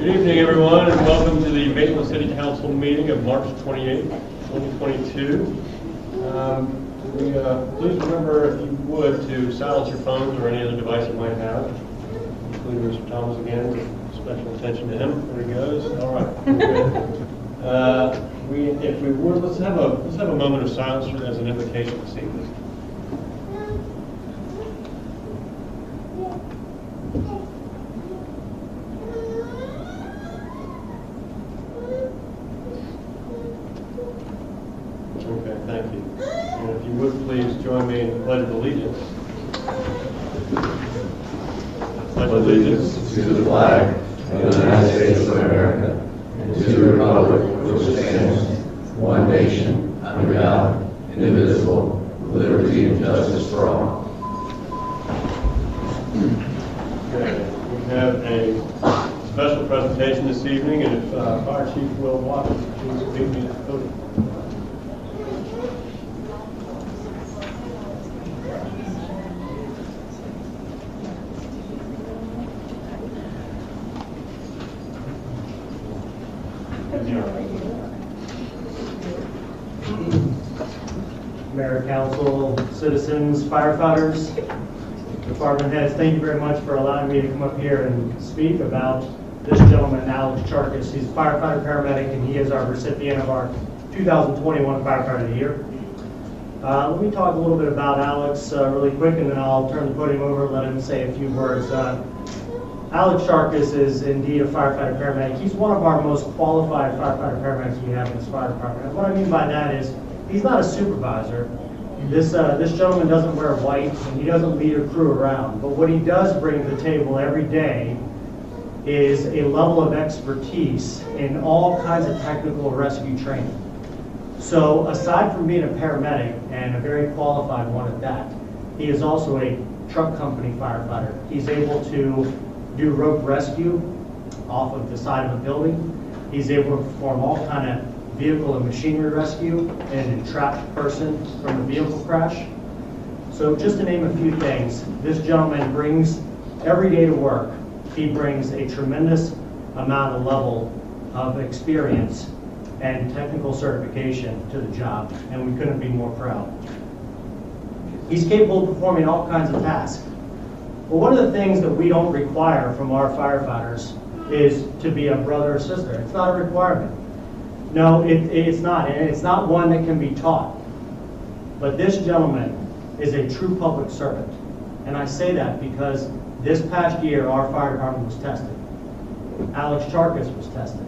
evening, everyone, and welcome to the Maitland City Council meeting of March 28, 2022. Please remember, if you would, to silence your phones or any other device you might have, including Mr. Thomas again. Special attention to him. There he goes. All right. If we would, let's have a moment of silence as an invitation this evening. Okay, thank you. And if you would please join me in the Pledge of Allegiance. Pledge allegiance to the flag of the United States of America and to the republic which stands one nation under God, indivisible, with liberty and justice for all. Okay, we have a special presentation this evening, and if Fire Chief Will Watkins, please meet me at the podium. Mayor, council, citizens, firefighters, department heads, thank you very much for allowing me to come up here and speak about this gentleman, Alex Charkis. He's a firefighter paramedic, and he is our recipient of our 2021 Firefighter of the Year. Let me talk a little bit about Alex really quick, and then I'll turn the podium over and let him say a few words. Alex Charkis is indeed a firefighter paramedic. He's one of our most qualified firefighter paramedics we have in this fire department. And what I mean by that is he's not a supervisor. This gentleman doesn't wear white, and he doesn't lead a crew around. But what he does bring to the table every day is a level of expertise in all kinds of technical rescue training. So aside from being a paramedic, and a very qualified one at that, he is also a truck company firefighter. He's able to do rope rescue off of the side of a building. He's able to perform all kind of vehicle and machinery rescue and entrap a person from a vehicle crash. So just to name a few things, this gentleman brings every day to work, he brings a tremendous amount of level of experience and technical certification to the job, and we couldn't be more proud. He's capable of performing all kinds of tasks. Well, one of the things that we don't require from our firefighters is to be a brother or sister. It's not a requirement. No, it's not, and it's not one that can be taught. But this gentleman is a true public servant. And I say that because this past year, our fire department was tested. Alex Charkis was tested.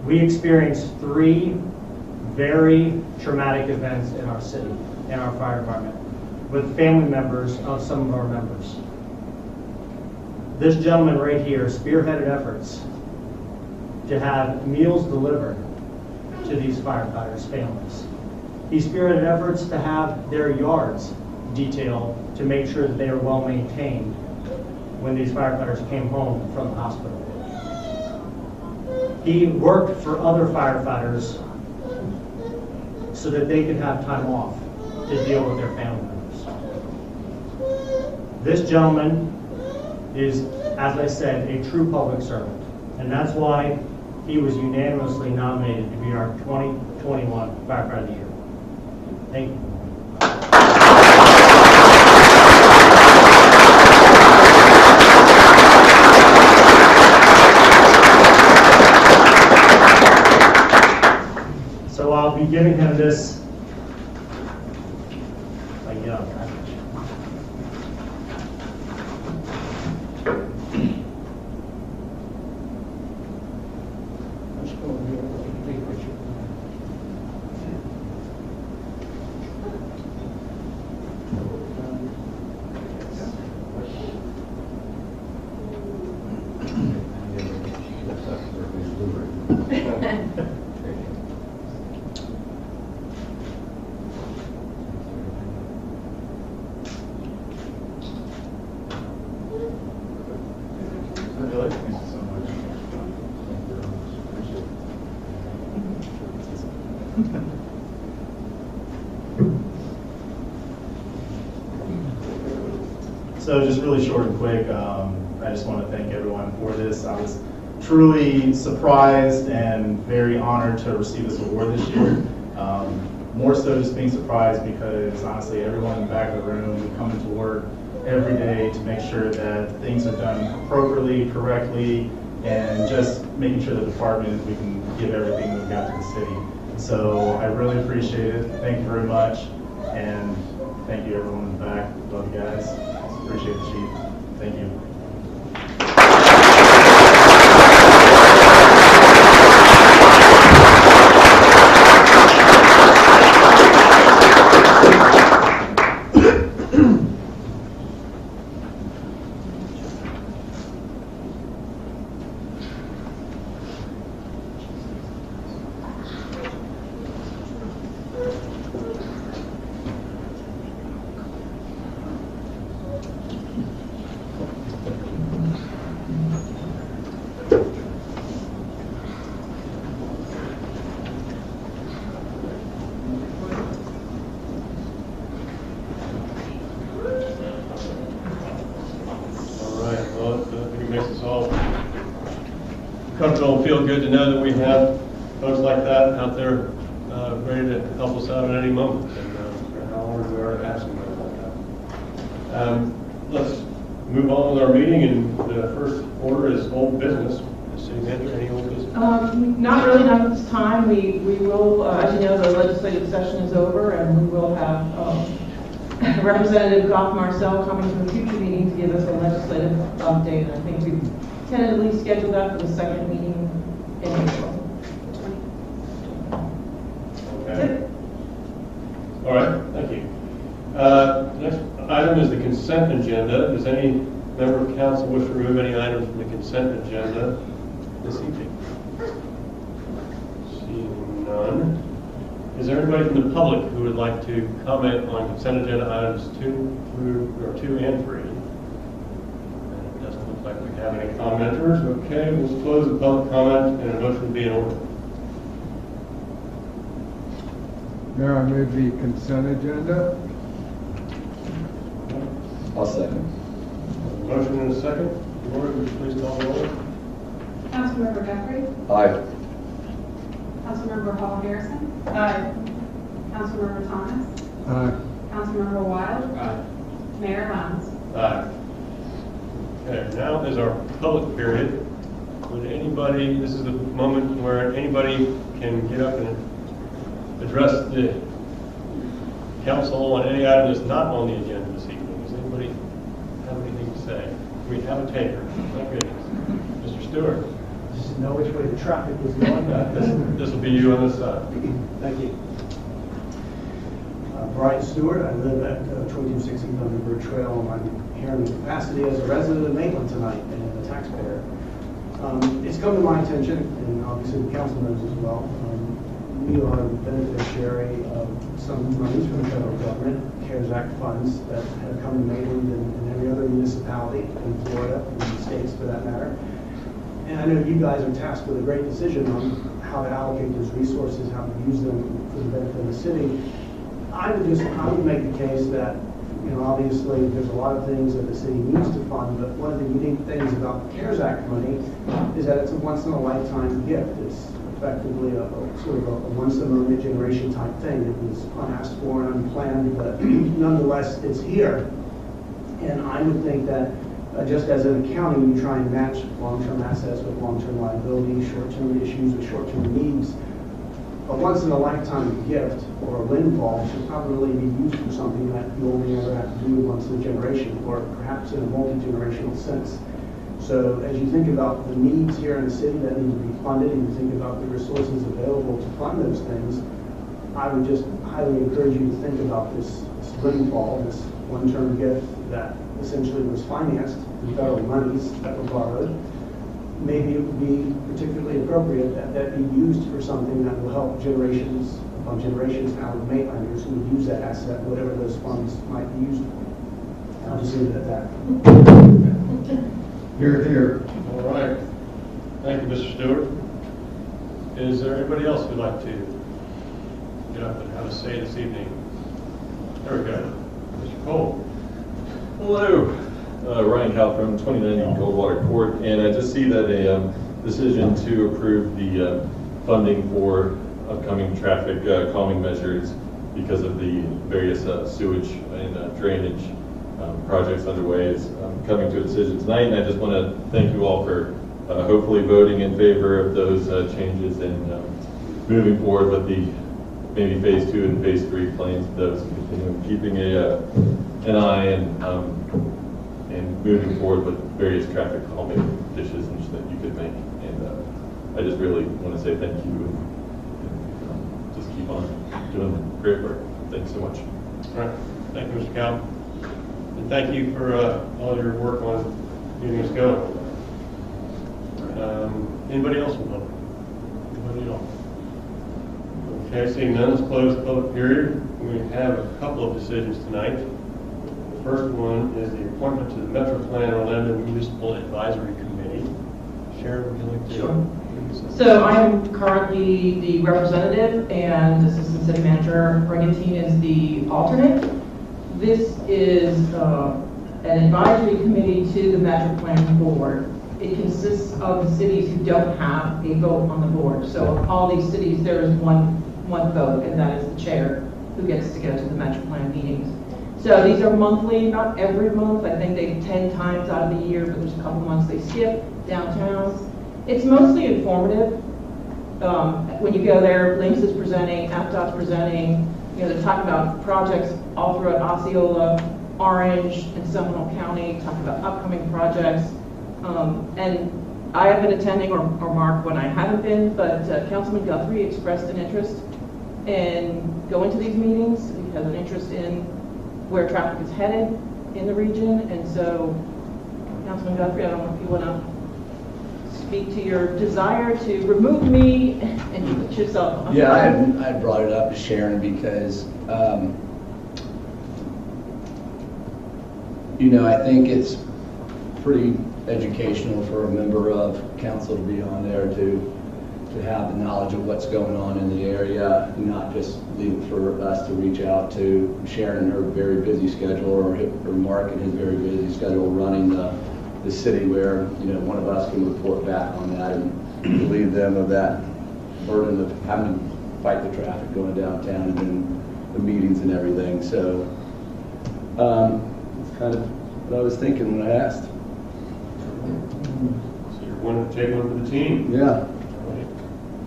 We experienced 3 very traumatic events in our city, in our fire department, with family members of some of our members. This gentleman right here spearheaded efforts to have meals delivered to these firefighters' families. He spearheaded efforts to have their yards detailed to make sure that they are well maintained when these firefighters came home from the hospital. He worked for other firefighters so that they could have time off to deal with their family members. This gentleman is, as I said, a true public servant, and that's why he was unanimously nominated to be our 2021 Firefighter of the Year. Thank you. So I'll be giving him this. So just really short and quick, I just want to thank everyone for this. I was truly surprised and very honored to receive this award this year. More so just being surprised because honestly everyone in the back of the room coming to work every day to make sure that things are done appropriately, correctly, and just making sure the department, we can give everything we've got to the city. So I really appreciate it. Thank you very much. And thank you everyone in the back. Love you guys. Appreciate the chief. Thank you. Comfortable and feel good to know that we have folks like that out there ready to help us out at any moment. And how honored we are to have somebody like that. Let's move on with our meeting, and the first order is old business. City manager, any old business? Not really, not at this time. We will, as you know, the legislative session is over, and we will have Representative Goff Marcel coming to a future meeting to give us a legislative update. And I think we've tentatively scheduled that for the second meeting in April. Okay. All right, thank you. Next item is the consent agenda. Does any member of council wish to remove any items from the consent agenda this evening? Seeing none. Is there anybody from the public who would like to comment on consent agenda items 2 and 3? It doesn't look like we have any commenters. Okay, we'll close the public comment and a motion will be in order. Mayor, I move the consent agenda. I'll second. Motion and a second. Laura, would you please call the roll? Councilmember Guthrie. Aye. Councilmember Hall Harrison. Aye. Councilmember Thomas. Aye. Councilmember Wild. Aye. Mayor Lyons. Aye. Okay, now is our public period. Would anybody, this is the moment where anybody can get up and address the council on any item that's not on the agenda this evening. Does anybody have anything to say? We have a taker. My goodness. Mr. Stewart. Just know which way the traffic was going. This will be you on this side. Thank you. Brian Stewart, I live at 2260 Thunderbird Trail, and I'm here in the capacity as a resident of Maitland tonight and a taxpayer. It's come to my attention, and obviously the council knows as well, we are the beneficiary of some monies from the federal government, CARES Act funds that have come to Maitland and every other municipality in Florida, and the states for that matter. And I know you guys are tasked with a great decision on how to allocate those resources, how to use them for the benefit of the city. I would make the case that, you know, obviously there's a lot of things that the city needs to fund, but one of the unique things about the CARES Act money is that it's a once in a lifetime gift. It's effectively a sort of a once in a moment generation type thing. It was unasked for and unplanned, but nonetheless it's here. And I would think that just as in accounting, you try and match long-term assets with long-term liabilities, short-term issues with short-term needs. A once-in-a-lifetime gift or a windfall should probably be used for something that you only ever have to do once in a generation, or perhaps in a multi-generational sense. So as you think about the needs here in the city that need to be funded, and you think about the resources available to fund those things, I would just highly encourage you to think about this windfall, this one-term gift that essentially was financed with federal monies that were borrowed. Maybe it would be particularly appropriate that that be used for something that will help generations upon generations now of Maitlanders who would use that asset, whatever those funds might be used for. I'll just leave it at that. Here, here. All right. Thank you, Mr. Stewart. Is there anybody else who'd like to get up and have a say this evening? There we go. Mr. Cole. Hello, Ryan Cal from 2090 Goldwater Court, and I just see that a decision to approve the funding for upcoming traffic calming measures because of the various sewage and drainage projects underway is coming to a decision tonight. And I just want to thank you all for hopefully voting in favor of those changes and moving forward with the maybe phase 2 and phase 3 plans of those, keeping an eye and moving forward with various traffic calming decisions that you could make. And I just really want to say thank you and just keep on doing great work. Thanks so much. All right. Thank you, Mr. Cow. And thank you for all your work on getting us going. Anybody else in the public? Anybody else? Okay, seeing none, let's close the public period. We have a couple of decisions tonight. The first one is the appointment to the Metro Plan Orlando Municipal Advisory Committee. Sharon, would you like to? Sure. So I am currently the representative, and Assistant City Manager Brigantine is the alternate. This is an advisory committee to the Metro Plan Board. It consists of the cities who don't have a vote on the board. So of all these cities, there is one vote, and that is the chair who gets to go to the Metro Plan meetings. So these are monthly, not every month. I think they 10 times out of the year, but there's a couple months they skip downtown. It's mostly informative. When you go there, Links is presenting, APDOT's presenting. You know, they're talking about projects all throughout Osceola, Orange, and Seminole County, talking about upcoming projects. And I have been attending, or Mark when I haven't been, but Councilman Guthrie expressed an interest in going to these meetings. He has an interest in where traffic is headed in the region. And so, Councilman Guthrie, I don't know if you want to speak to your desire to remove me and you put yourself on. Yeah, I brought it up to Sharon because, you know, I think it's pretty educational for a member of council to be on there to have the knowledge of what's going on in the area, not just leave it for us to reach out to Sharon and her very busy schedule, or Mark and his very busy schedule running the city, where, you know, one of us can report back on that and relieve them of that burden of having to fight the traffic going downtown and then the meetings and everything. So it's kind of what I was thinking when I asked. So you're one to take one for the team? Yeah.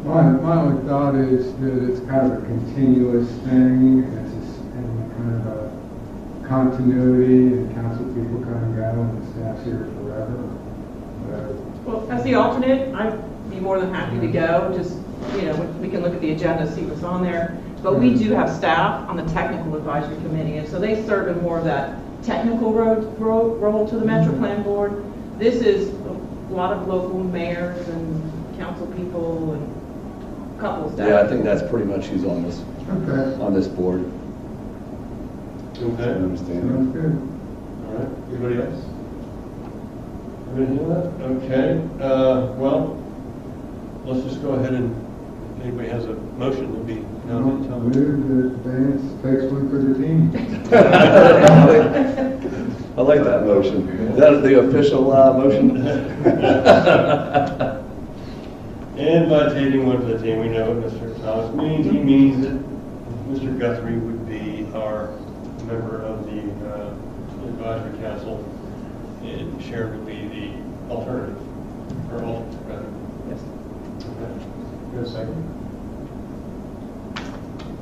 My only thought is that it's kind of a continuous thing, and kind of a continuity, and council people come and go, and the staff's here forever. Well, as the alternate, I'd be more than happy to go. Just, you know, we can look at the agenda, see what's on there. But we do have staff on the technical advisory committee, and so they serve in more of that technical role to the Metro Plan Board. This is a lot of local mayors and council people and a couple of staff. Yeah, I think that's pretty much who's on this board. Okay. I understand. Sounds good. All right. Anybody else? Anybody hear that? Okay. Well, let's just go ahead and, if anybody has a motion, it'll be known. Move that Vance takes one for the team. I like that motion. Is that the official motion? And by taking one for the team, we know what Mr. Thomas means. He means that Mr. Guthrie would be our member of the advisory council, and Sharon would be the alternative, or alternate, rather. Yes. Okay. You have a second?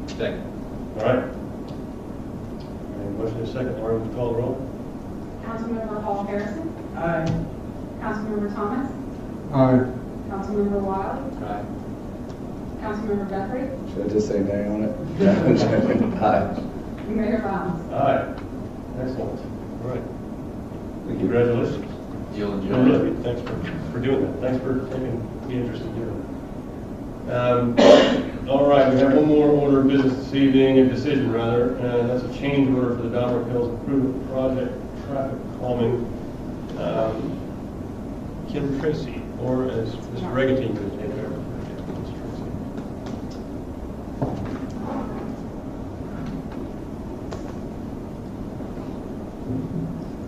Second. All right. And motion is second. Laura, would you call the roll? Councilmember Hall Harrison. Aye. Councilmember Thomas. Aye. Councilmember Wild. Aye. Councilmember Guthrie. Should I just say nay on it? Aye. Mayor Barnes. Aye. Excellent. All right. Thank you. Congratulations. You'll No, enjoy really, it. thanks for doing that. Thanks for taking the interest in doing that. All right, we have one more order of business this evening, a decision rather, and that's a change order for the Donner Hills Improvement Project traffic calming. Kim Tracy, or as Mr. Regantine would take over. Ms. Tracy.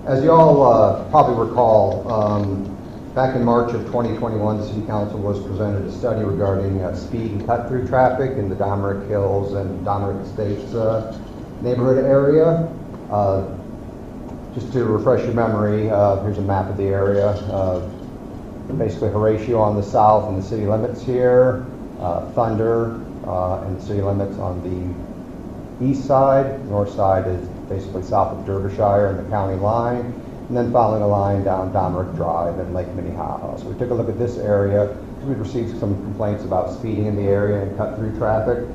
As you all probably recall, Back in March of 2021, the City Council was presented a study regarding speed and cut-through traffic in the Domerick Hills and Domerick Estates neighborhood area. Just to refresh your memory, here's a map of the area. Basically Horatio on the south and the city limits here, Thunder and the city limits on the east side. North side is basically south of Derbyshire and the county line, and then following a line down Domerick Drive and Lake Minnehaha. So we took a look at this area because we'd received some complaints about speeding in the area and cut-through traffic.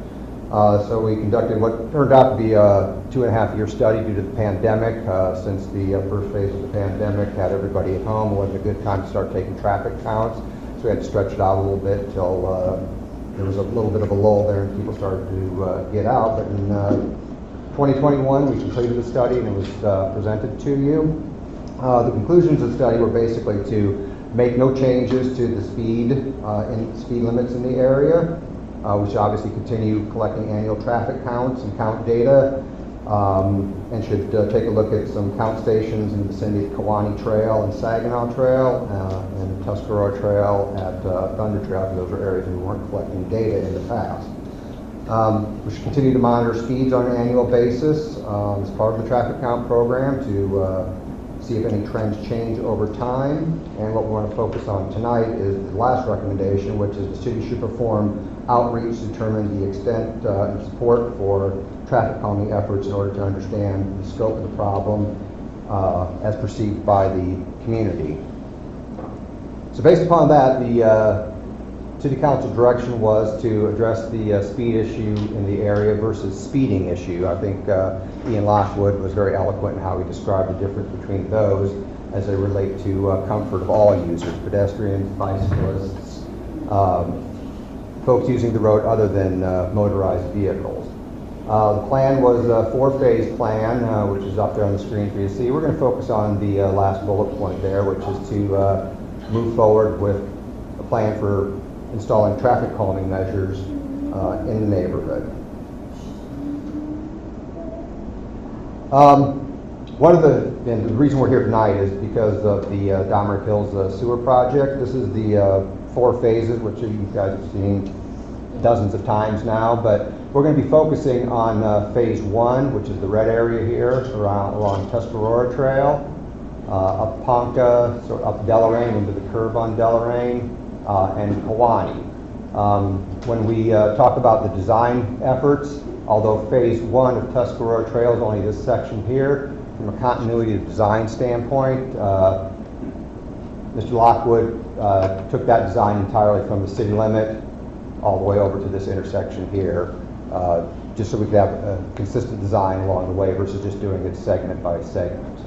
So we conducted what turned out to be a 2.5-year study due to the pandemic. Since the first phase of the pandemic had everybody at home, it wasn't a good time to start taking traffic counts. So we had to stretch it out a little bit till there was a little bit of a lull there and people started to get out. But in 2021, we completed the study and it was presented to you. The conclusions of the study were basically to make no changes to the speed limits in the area. We should obviously continue collecting annual traffic counts and count data, and should take a look at some count stations in the vicinity of Kewanee Trail and Saginaw Trail, and Tuscarora Trail at Thunder Trail. Those are areas we weren't collecting data in the past. We should continue to monitor speeds on an annual basis as part of the traffic count program to see if any trends change over time. And what we want to focus on tonight is the last recommendation, which is the city should perform outreach to determine the extent and support for traffic calming efforts in order to understand the scope of the problem as perceived by the community. So based upon that, the City Council direction was to address the speed issue in the area versus speeding issue. I think Ian Lockwood was very eloquent in how he described the difference between those as they relate to comfort of all users, pedestrians, bicyclists, folks using the road other than motorized vehicles. The plan was a 4-phase plan, which is up there on the screen for you to see. We're going to focus on the last bullet point there, which is to move forward with a plan for installing traffic calming measures in the neighborhood. And the reason we're here tonight is because of the Domerick Hills sewer project. This is the 4 phases, which you guys have seen dozens of times now, but we're going to be focusing on phase 1, which is the red area here along Tuscarora Trail, up Ponca, sort of up Deloraine into the curve on Deloraine, and Kewanee. When we talk about the design efforts, although phase 1 of Tuscarora Trail is only this section here, from a continuity of design standpoint, Mr. Lockwood took that design entirely from the city limit all the way over to this intersection here, just so we could have a consistent design along the way versus just doing it segment by segment.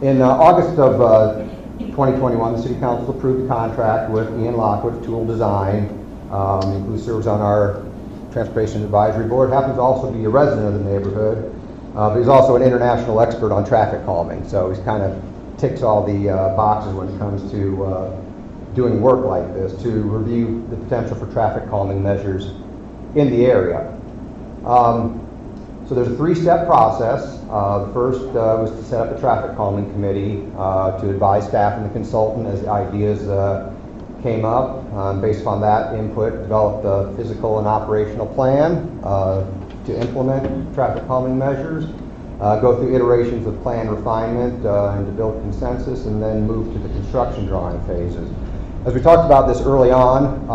In August of 2021, the City Council approved a contract with Ian Lockwood, Tool Design, who serves on our Transportation Advisory Board, happens to also be a resident of the neighborhood, but he's also an international expert on traffic calming, so he's kind of ticks all the boxes when it comes to doing work like this, to review the potential for traffic calming measures in the area. So there's a 3-step process. The first was to set up a traffic calming committee to advise staff and the consultant as the ideas came up. Based upon that input, developed a physical and operational plan to implement traffic calming measures, go through iterations of plan refinement and to build consensus, and then move to the construction drawing phases. As we talked about this early on,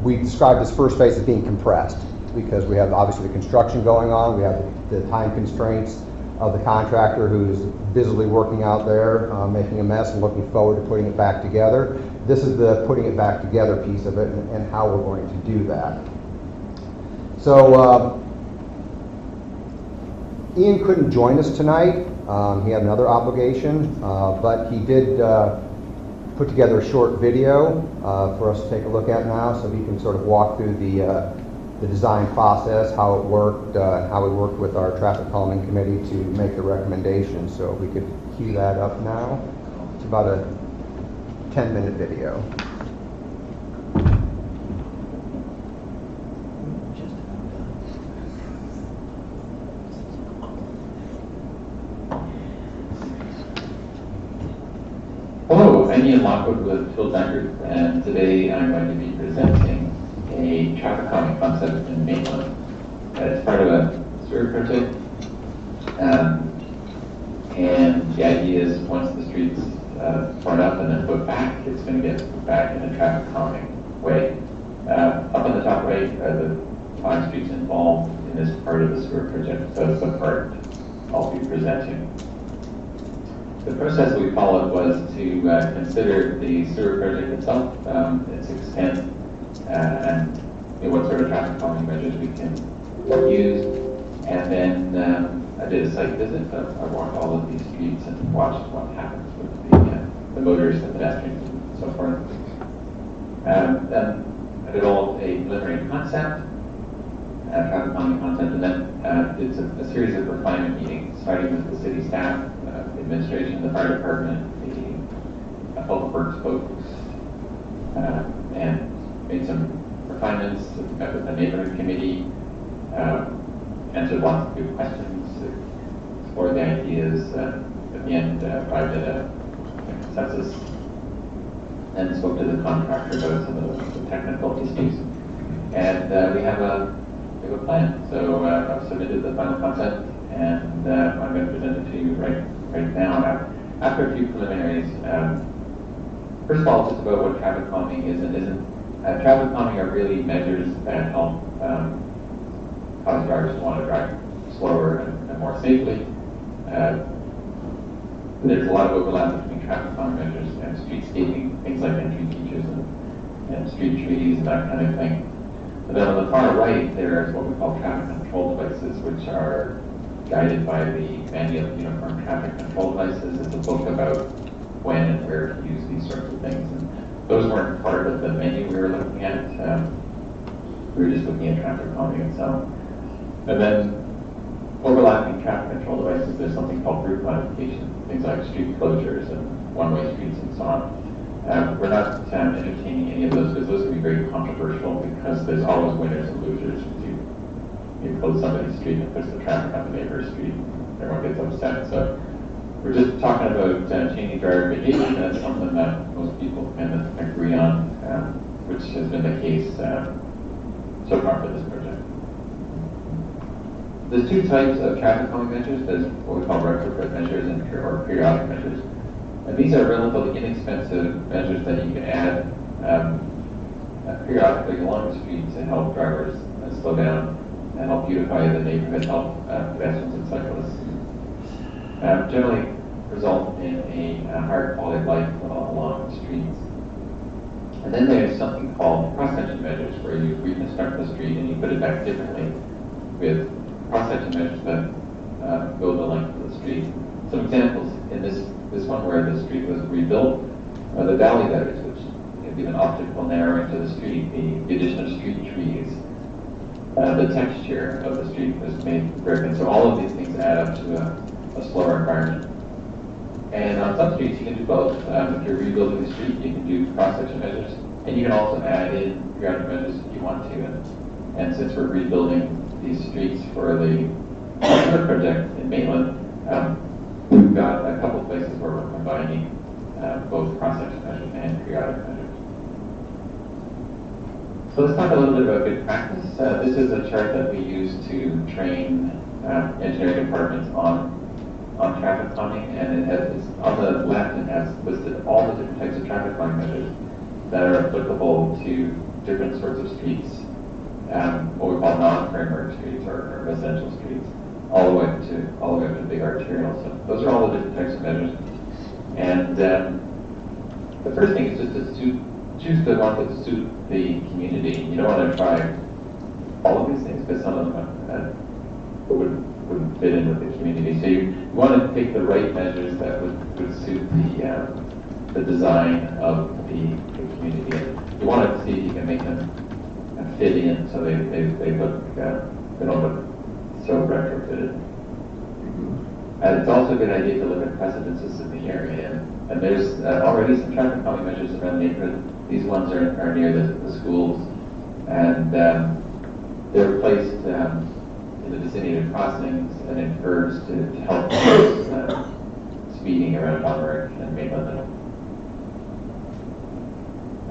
we described this first phase as being compressed, because we have obviously the construction going on, we have the time constraints of the contractor who's busily working out there, making a mess and looking forward to putting it back together. This is the putting it back together piece of it and how we're going to do that. So Ian couldn't join us tonight. He had another obligation, but he did put together a short video for us to take a look at now, so he can sort of walk through the design process, how it worked, and how we worked with our traffic calming committee to make the recommendations. So if we could cue that up now. It's about a 10-minute video. I'm Ian Lockwood with Phil Deckard, and today I'm going to be presenting a traffic calming concept in Maitland. It's part of a sewer project, and the idea is once the street's torn up and then put back, it's going to get put back in a traffic calming way. Up on the top right are the 5 streets involved in this part of the sewer project, so it's the part I'll be presenting. The process we followed was to consider the sewer project itself, its extent, and what sort of traffic calming measures we can use. And then I did a site visit. I walked all of these streets and watched what happens with the motorists and pedestrians and so forth. Then I developed a preliminary concept, traffic calming concept, and then did a series of refinement meetings, starting with the city staff, the administration, the fire department, the public works folks, and made some refinements. Met with the neighborhood committee, answered lots of good questions, explored the ideas. At the end, arrived at a consensus, and spoke to the contractor about some of the technical issues. And we have a plan. So I've submitted the final concept, and I'm going to present it to you right now. After a few preliminaries, first of all, just about what traffic calming is and isn't. Traffic calming are really measures that help cause drivers to want to drive slower and more safely. There's a lot of overlap between traffic calming measures and streetscaping, things like entry features and street trees and that kind of thing. But then on the far right, there's what we call traffic control devices, which are guided by the Manual of Uniform Traffic Control Devices. It's a book about when and where to use these sorts of things. And those weren't part of the menu we were looking at. We were just looking at traffic calming itself. And then overlapping traffic control devices, there's something called route modification, things like street closures and one-way streets and so on. We're not entertaining any of those because those can be very controversial because there's always winners and losers. You close somebody's street and push the traffic on the neighbor's street, everyone gets upset. So we're just talking about changing driver behavior, and that's something that most people can agree on, which has been the case so far for this project. There's 2 types of traffic calming measures. There's what we call retrofit measures or periodic measures. And these are relatively inexpensive measures that you can add periodically along the street to help drivers slow down and help beautify the neighborhood, help pedestrians and cyclists. Generally result in a higher quality of life along the streets. And then there's something called cross-section measures, where you reconstruct the street and you put it back differently with cross-section measures that go the length of the street. Some examples in this one where the street was rebuilt, the valley gutters, which give an optical narrowing to the street, the addition of street trees, the texture of the street was made brick, and so all of these things add up to a slower environment. And on some streets you can do both. If you're rebuilding the street, you can do cross-section measures, and you can also add in periodic measures if you want to. And since we're rebuilding these streets for the project in Maitland, we've got a couple places where we're combining both cross-section measures and periodic measures. So let's talk a little bit about good practice. This is a chart that we use to train engineering departments on traffic calming, and it's on the left it has listed all the different types of traffic calming measures that are applicable to different sorts of streets, what we call non-framework streets or residential streets, all the way up to big arterials. So those are all the different types of measures. And the first thing is just to choose the one that suit the community. You don't want to try all of these things because some of them wouldn't fit in with the community. So you want to pick the right measures that would suit the design of the community. And you want to see if you can make them fit in so they look they don't look so retrofitted. And it's also a good idea to look at precedences in the area. And there's already some traffic calming measures around the neighborhood. These ones are near the schools, and they're placed in the vicinity of crossings and in curves to help speeding around Bonner and Maitland.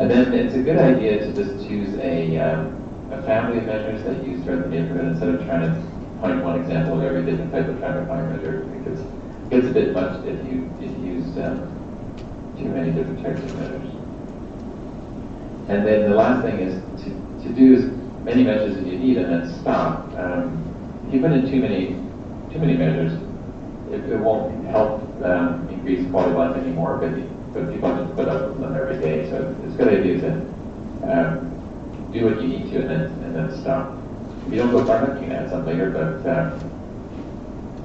And then it's a good idea to just choose a family of measures that you use throughout the neighborhood instead of trying to find one example of every different type of traffic calming measure. Because it gets a bit much if you use too many different types of measures. And then the last thing is to do as many measures as you need and then stop. If you put in too many measures, it won't help increase quality of life anymore, but people have to put up with them every day. So it's a good idea to do what you need to and then stop. If you don't go far enough, you can add some later, but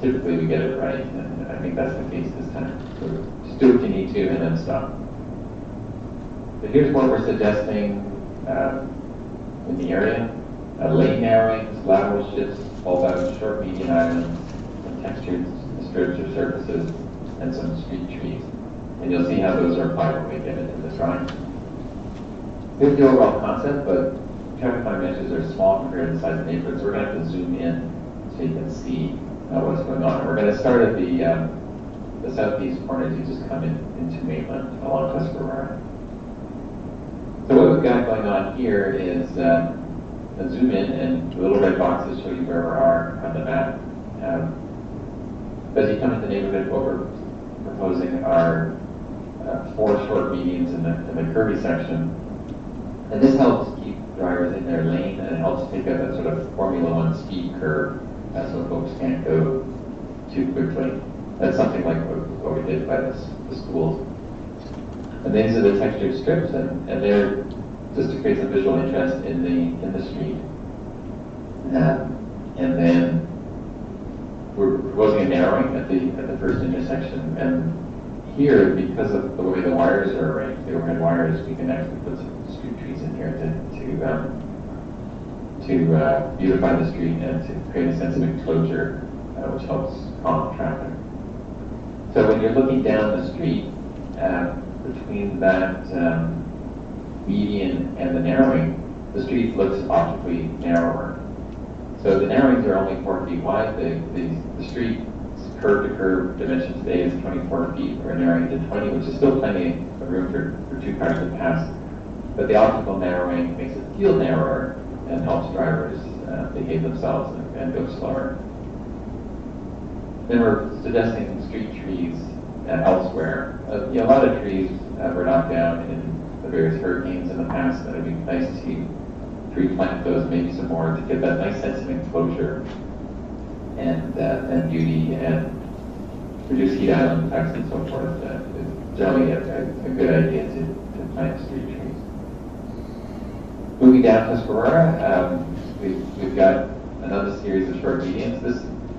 typically we get it right, and I think that's the case this time. So just do what you need to and then stop. But here's what we're suggesting in the area. Lane narrowings, lateral shifts, bulb out, short median islands, some textured strips or surfaces, and some street trees. And you'll see how those are applied when we get into the drawing. Here's the overall concept, but traffic calming measures are small compared to the size of the neighborhood, so we're going to have to zoom in so you can see what's going on. We're going to start at the southeast corner as you just come into Maitland along Tuscarora. So what we've got going on here is a zoom in, and the little red boxes show you where we are on the map. As you come into the neighborhood, what we're proposing are 4 short medians in the curvy section. And this helps keep drivers in their lane, and it helps take up that sort of Formula One speed curve so folks can't go too quickly. That's something like what we did by the schools. And these are the textured strips, and they're just to create some visual interest in the street. And then we're proposing a narrowing at the first intersection. And here, because of the way the wires are arranged, the overhead wires, we can actually put some street trees in here to beautify the street and to create a sense of enclosure, which helps calm traffic. So when you're looking down the street, between that median and the narrowing, the street looks optically narrower. So the narrowings are only 4 feet wide. The street curb-to-curb dimension today is 24 feet. We're narrowing to 20, which is still plenty of room for 2 cars to pass. But the optical narrowing makes it feel narrower and helps drivers behave themselves and go slower. Then we're suggesting street trees elsewhere. A lot of trees were knocked down in the various hurricanes in the past, and it'd be nice to replant those, maybe some more, to give that nice sense of enclosure and beauty and reduce heat island effects and so forth. It's generally a good idea to plant street trees. Moving down Tuscarora, we've got another series of short medians.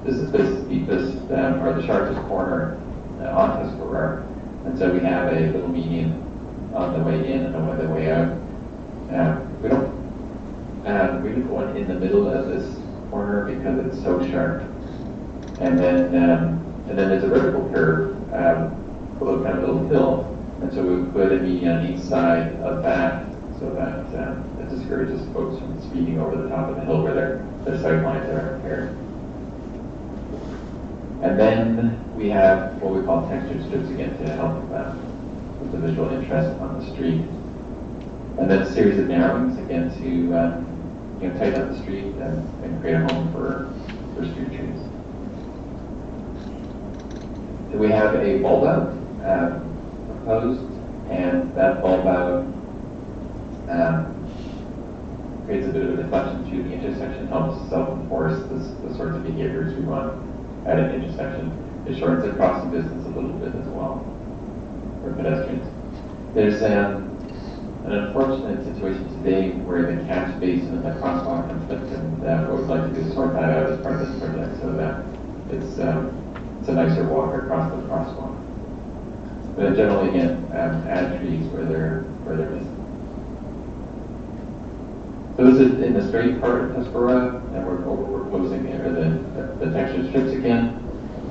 This is the steepest or the sharpest corner on Tuscarora, and so we have a little median on the way in and on the way out. We didn't go in the middle of this corner because it's so sharp. And then there's a vertical curve, a little hill, and so we put a median on each side of that so that it discourages folks from speeding over the top of the hill where their sight lines are impaired. And then we have what we call textured strips again to help with the visual interest on the street. And then a series of narrowings again to tighten up the street and create a home for street trees. So we have a bulb out proposed, and that bulb out creates a bit of a deflection through the intersection, helps self-enforce the sorts of behaviors we want at an intersection. It shortens the crossing distance a little bit as well for pedestrians. There's an unfortunate situation today where the catch basin and the crosswalk conflict, and what we'd like to do is sort that out as part of this project so that it's a nicer walk across the crosswalk. But generally, again, add trees where they're missing. So this is in the straight part of Tuscarora, and we're proposing the textured strips again,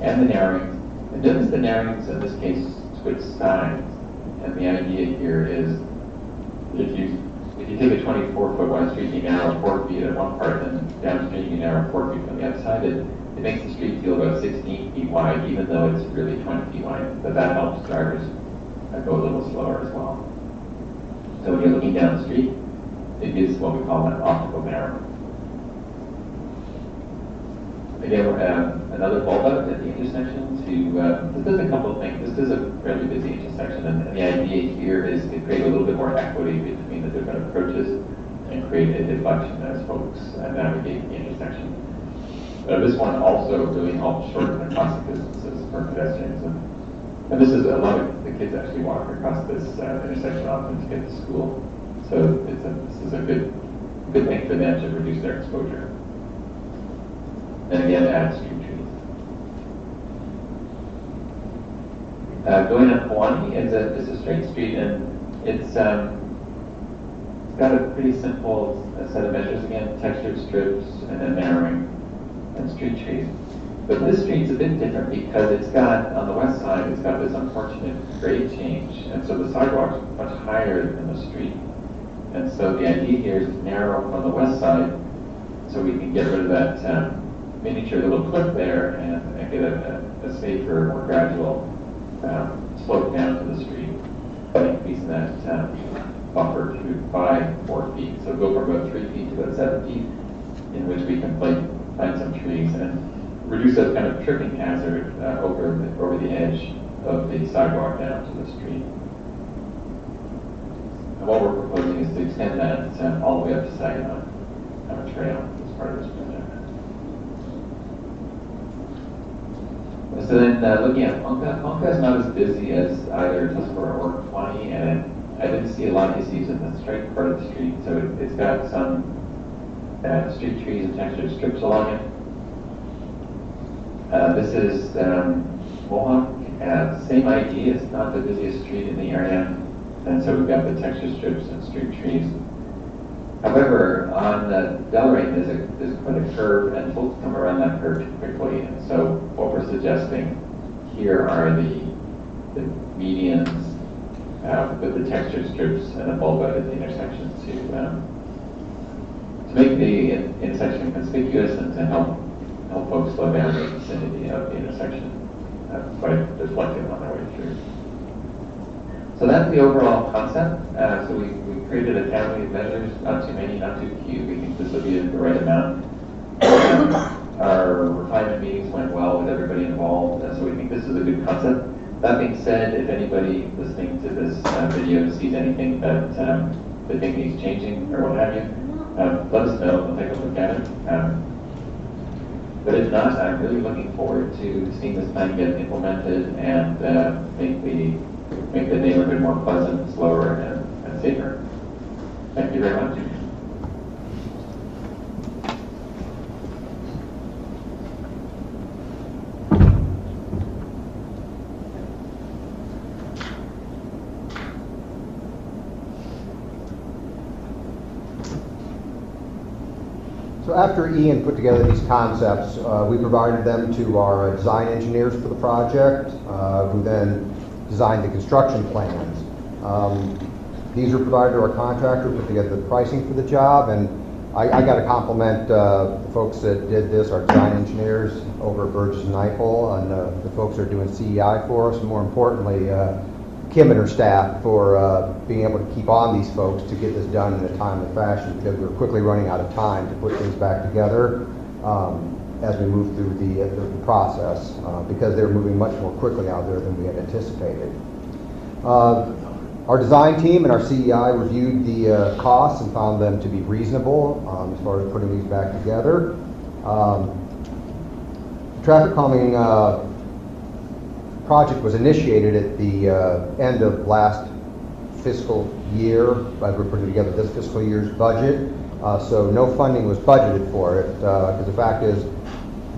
and the narrowings. And notice the narrowings in this case switch sides. And the idea here is if you take a 24-foot wide street and you narrow 4 feet at one part, and downstream you narrow 4 feet from the other side, it makes the street feel about 16 feet wide, even though it's really 20 feet wide. But that helps drivers go a little slower as well. So when you're looking down the street, it gives what we call an optical narrow. Again, another bulb out at the intersection to, this does a couple of things. This is a fairly busy intersection, and the idea here is to create a little bit more equity between the different approaches and create a deflection as folks navigate the intersection. This one also really helps shorten the crossing distances for pedestrians. And this is a lot of the kids actually walk across this intersection often to get to school. So this is a good thing for them to reduce their exposure. And again, add street trees. Going up Kewanee is a straight street, and it's got a pretty simple set of measures again: textured strips and then narrowing and street trees. But this street's a bit different because it's got, on the west side, it's got this unfortunate grade change, and so the sidewalk's much higher than the street. And so the idea here is to narrow on the west side so we can get rid of that miniature little cliff there and get a safer, more gradual slope down to the street by increasing that buffer to 4 feet. So go from about 3 feet to about 7 feet, in which we can plant some trees and reduce that kind of tripping hazard over the edge of the sidewalk down to the street. And what we're proposing is to extend that all the way up to Saginaw Trail as part of this project. So then looking at Ponca is not as busy as either Tuscarora or Kewanee, and I didn't see a lot of issues in the straight part of the street. So it's got some street trees and textured strips along it. This is Mohawk. Same idea. It's not the busiest street in the area, and so we've got the textured strips and street trees. However, on Delray, there's quite a curve, and folks come around that curve too quickly. And so, what we're suggesting here are the medians with the textured strips and a bulb out at the intersections to make the intersection conspicuous and to help folks slow down in the vicinity of the intersection by reflecting on their way through. So that's the overall concept. So we created a family of measures, not too many, not too few. We think this will be the right amount. Our refinement meetings went well with everybody involved, so we think this is a good concept. That being said, if anybody listening to this video sees anything that they think needs changing or what have you, let us know. We'll take a look at it. But if not, I'm really looking forward to seeing this plan get implemented and make the neighborhood more pleasant, slower, and safer. Thank you very much. So after Ian put together these concepts, we provided them to our design engineers for the project, who then designed the construction plans. These were provided to our contractor, put together the pricing for the job, and I got to compliment the folks that did this, our design engineers over at Burgess and Eichel, and the folks that are doing CEI for us, and more importantly, Kim and her staff for being able to keep on these folks to get this done in a timely fashion, because we were quickly running out of time to put things back together as we move through the process, because they were moving much more quickly out there than we had anticipated. Our design team and our CEI reviewed the costs and found them to be reasonable as far as putting these back together. Traffic calming project was initiated at the end of last fiscal year, as we're putting together this fiscal year's budget. So no funding was budgeted for it, because the fact is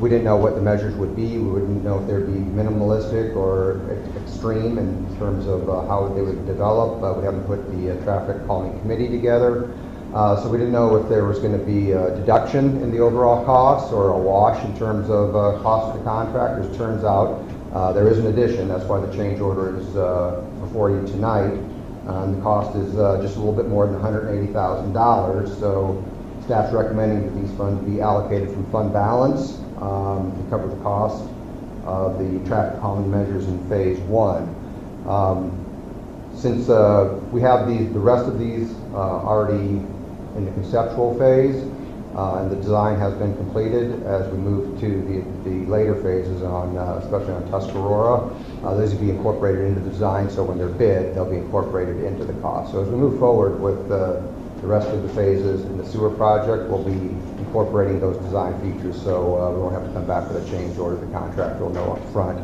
we didn't know what the measures would be. We wouldn't know if they'd be minimalistic or extreme in terms of how they would develop. We haven't put the traffic calming committee together. So we didn't know if there was going to be a deduction in the overall costs or a wash in terms of cost to the contractors. Turns out there is an addition. That's why the change order is before you tonight. The cost is just a little bit more than $180,000. So staff's recommending that these funds be allocated from fund balance to cover the cost of the traffic calming measures in phase 1. Since we have the rest of these already in the conceptual phase, and the design has been completed, as we move to the later phases on, especially on Tuscarora, those will be incorporated into the design, so when they're bid, they'll be incorporated into the cost. So as we move forward with the rest of the phases in the sewer project, we'll be incorporating those design features, so we won't have to come back with a change order. The contractor will know up front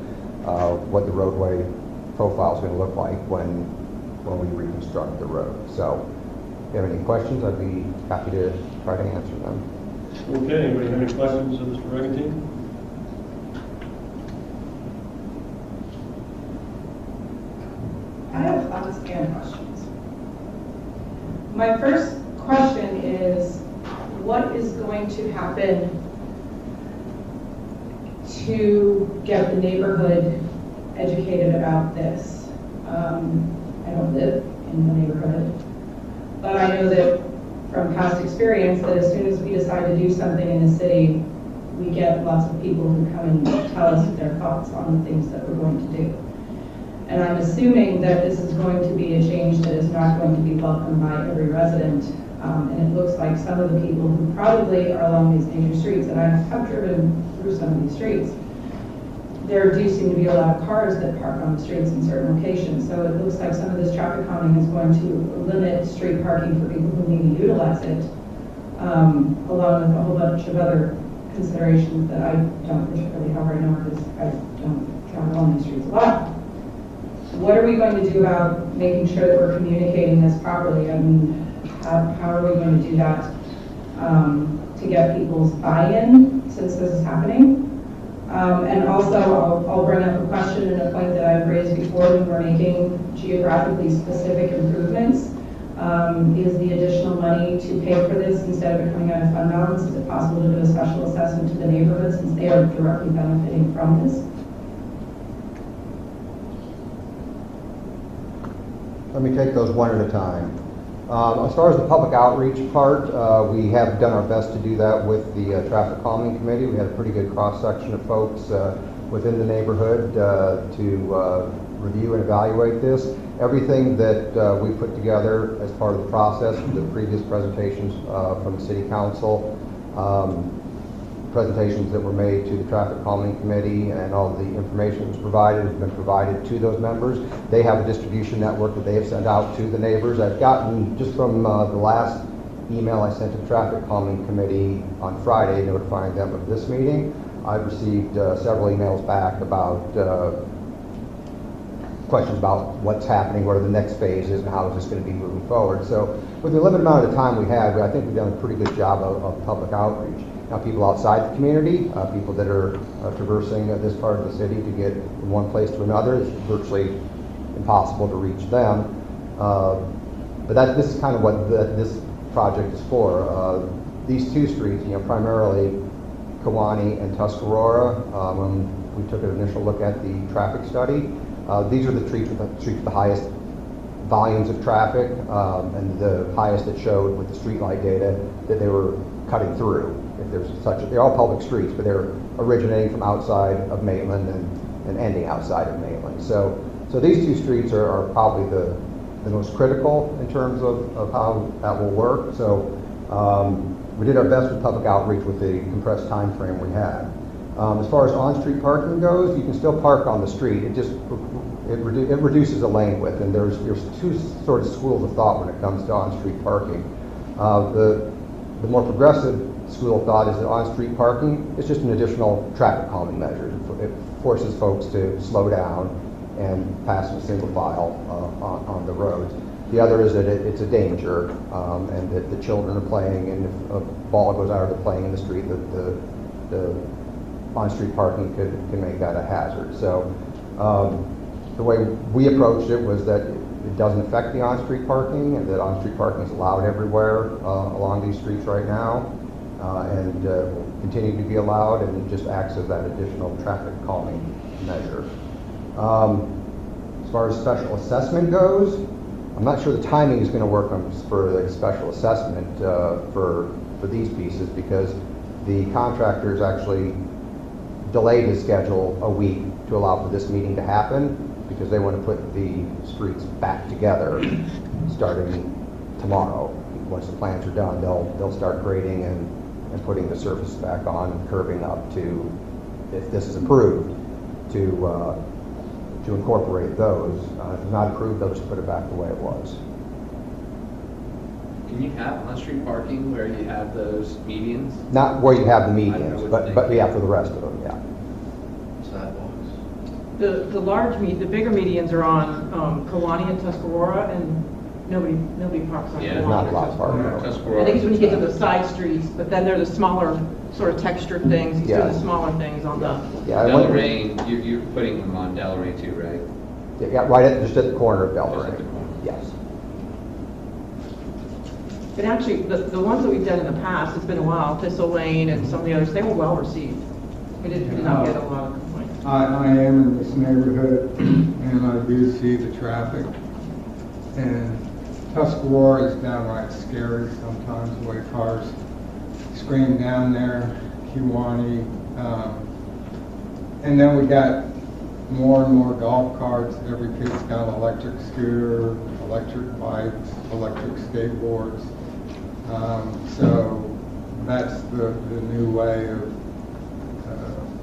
what the roadway profile is going to look like when we reconstruct the road. So if you have any questions, I'd be happy to try to answer them. Okay, anybody have any questions of Mr. Brigantine? I have thoughts and questions. My first question is, what is going to happen to get the neighborhood educated about this? I don't live in the neighborhood, but I know that from past experience that as soon as we decide to do something in the city, we get lots of people who come and tell us their thoughts on the things that we're going to do. And I'm assuming that this is going to be a change that is not going to be welcomed by every resident. And it looks like some of the people who probably are along these major streets, and I have driven through some of these streets, there do seem to be a lot of cars that park on the streets in certain locations. So it looks like some of this traffic calming is going to limit street parking for people who need to utilize it, along with a whole bunch of other considerations that I don't particularly have right now because I don't travel on these streets a lot. What are we going to do about making sure that we're communicating this properly? I mean, how are we going to do that to get people's buy-in since this is happening? And also, I'll bring up a question and a point that I've raised before when we're making geographically specific improvements. Is the additional money to pay for this instead of it coming out of fund balance? Is it possible to do a special assessment to the neighborhood since they are directly benefiting from this? Let me take those one at a time. As far as the public outreach part, we have done our best to do that with the traffic calming committee. We had a pretty good cross-section of folks within the neighborhood to review and evaluate this. Everything that we put together as part of the process, the previous presentations from the city council, presentations that were made to the traffic calming committee, and all the information that was provided has been provided to those members. They have a distribution network that they have sent out to the neighbors. I've gotten, just from the last email I sent to the traffic calming committee on Friday notifying them of this meeting, I've received several emails back about questions about what's happening, what are the next phases, and how is this going to be moving forward. So with the limited amount of time we had, I think we've done a pretty good job of public outreach. Now, people outside the community, people that are traversing this part of the city to get from one place to another, it's virtually impossible to reach them. But this is kind of what this project is for. These two streets, primarily Kewanee and Tuscarora, when we took an initial look at the traffic study, these are the streets with the highest volumes of traffic, and the highest that showed with the streetlight data that they were cutting through. If there's they're all public streets, but they're originating from outside of Maitland and ending outside of Maitland. So these two streets are probably the most critical in terms of how that will work. So we did our best with public outreach with the compressed time frame we had. As far as on-street parking goes, you can still park on the street. It reduces the lane width, and there's two sort of schools of thought when it comes to on-street parking. The more progressive school of thought is that on-street parking is just an additional traffic calming measure. It forces folks to slow down and pass in single file on the roads. The other is that it's a danger, and that the children are playing, and if a ball goes out or they're playing in the street, the on-street parking can make that a hazard. So the way we approached it was that it doesn't affect the on-street parking, and that on-street parking is allowed everywhere along these streets right now, and will continue to be allowed, and it just acts as that additional traffic calming measure. As far as special assessment goes, I'm not sure the timing is going to work for the special assessment for these pieces, because the contractors actually delayed his schedule a week to allow for this meeting to happen. because they want to put the streets back together starting tomorrow. Once the plans are done, they'll start grading and putting the surface back on and curving up to, if this is approved, to incorporate those. If not approved, they'll just put it back the way it was. Can you have on-street parking where you have those medians? Not where you have the I medians, would but think. yeah, for the rest of them, yeah. Sidewalks. The bigger medians are on Kewanee and Tuscarora, and nobody parks on Yeah, There's not a Kewanee. lot of parking. Tuscarora. I think it's when you get to the side streets, but then there are the smaller sort of textured things, these are Yeah. the smaller things on the, Yeah, I went- Delaraine, you're putting them on Delaraine too, right? Yeah, right at, just at the corner of Just at Delaware. the corner. Yes. but actually, the ones that we've done in the past, it's been a while, Thistle Lane and some of the others, they were well received. We did not get a lot of complaints. I am in this neighborhood, and I do see the traffic. And Tuscarora is downright scary sometimes, the way cars scream down there, Kewanee. And then we got more and more golf carts. Every kid's got an electric scooter, electric bikes, electric skateboards. So that's the new way of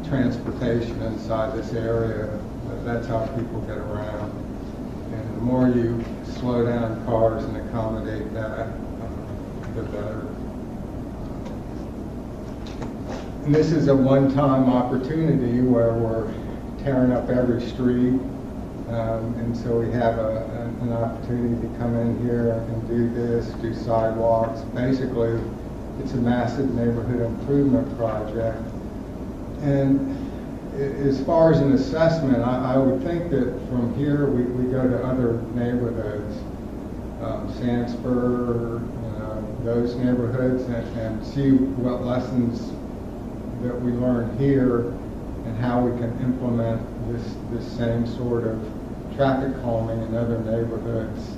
transportation inside this area. That's how people get around. And the more you slow down cars and accommodate that, the better. And this is a one-time opportunity where we're tearing up every street. And so we have an opportunity to come in here and do this, do sidewalks. Basically, it's a massive neighborhood improvement project. And as far as an assessment, I would think that from here we go to other neighborhoods, Sandsburg, those neighborhoods, and see what lessons that we learn here and how we can implement this same sort of traffic calming in other neighborhoods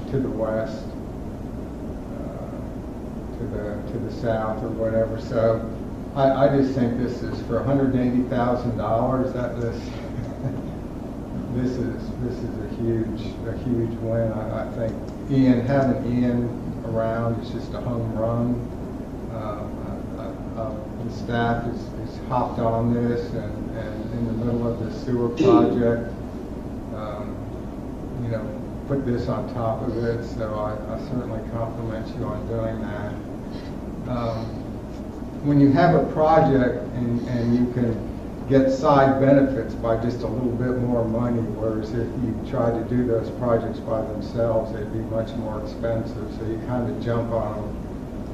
to the west, to the south or whatever. So I just think this is for $180,000. This is a huge win. I think having Ian around is just a home run. The staff is hopped on this and in the middle of the sewer project, put this on top of it. So I certainly compliment you on doing that. When you have a project and you can get side benefits by just a little bit more money, whereas if you try to do those projects by themselves, they'd be much more expensive. So you kind of jump on them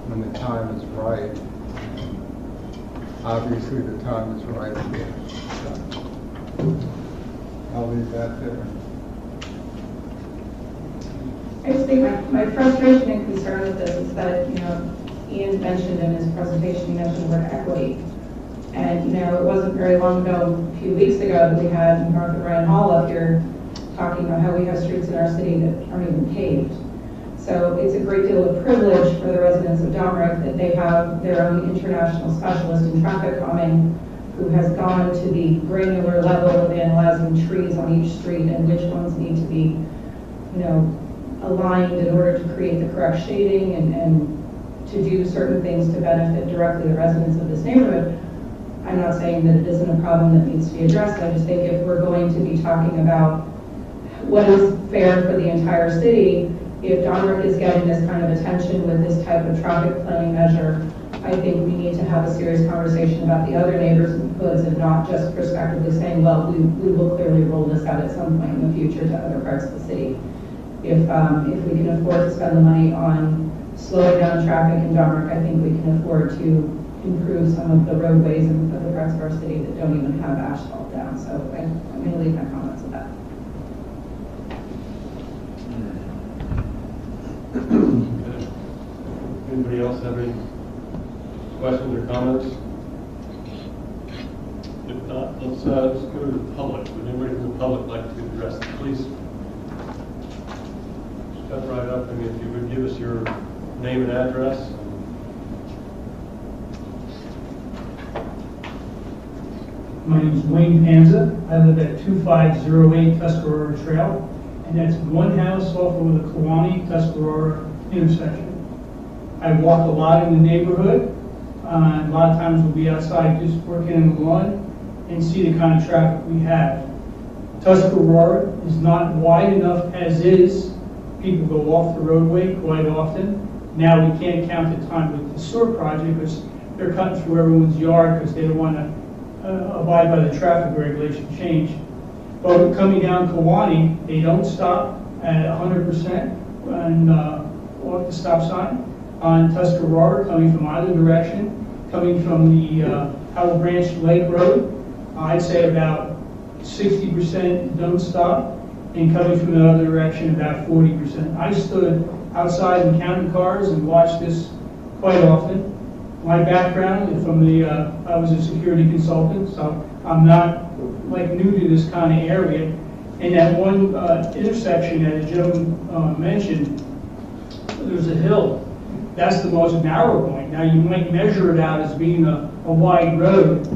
when the time is right. Obviously, the time is right here. So I'll leave that there. I just think my frustration and concern with this is that, Ian mentioned in his presentation, he mentioned the word equity. And, it wasn't very long ago, a few weeks ago, that we had Martha Ryan Hall up here talking about how we have streets in our city that aren't even paved. So it's a great deal of privilege for the residents of Domrick that they have their own international specialist in traffic calming who has gone to the granular level of analyzing trees on each street and which ones need to be, aligned in order to create the correct shading and to do certain things to benefit directly the residents of this neighborhood. I'm not saying that it isn't a problem that needs to be addressed. I just think if we're going to be talking about what is fair for the entire city, if Domrick is getting this kind of attention with this type of traffic planning measure, I think we need to have a serious conversation about the other neighborhoods and not just prospectively saying, well, we will clearly roll this out at some point in the future to other parts of the city. If we can afford to spend the money on slowing down traffic in Domrick, I think we can afford to improve some of the roadways in other parts of our city that don't even have asphalt down. So I'm going to leave my comments at that. Okay. Anybody else have any questions or comments? If not, let's go to the public. Would anybody from the public like to address the police? Step right up. If you would give us your name and address. My name is Wayne Panza. I live at 2508 Tuscarora Trail, and that's one house off of the Kewanee-Tuscarora intersection. I walk a lot in the neighborhood. A lot of times we'll be outside just working in the lawn and see the kind of traffic we have. Tuscarora is not wide enough as is. People go off the roadway quite often. Now we can't count the time with the sewer project because they're cutting through everyone's yard because they don't want to abide by the traffic regulation change. But coming down Kewanee, they don't stop at 100% and off the stop sign. On Tuscarora, coming from either direction, coming from the Howell Branch Lake Road, I'd say about 60% don't stop, and coming from the other direction, about 40%. I stood outside and counted cars and watched this quite often. My background is from the, I was a security consultant, so I'm not like new to this kind of area. And that one intersection that the gentleman mentioned, there's a hill. That's the most narrow point. Now you might measure it out as being a wide road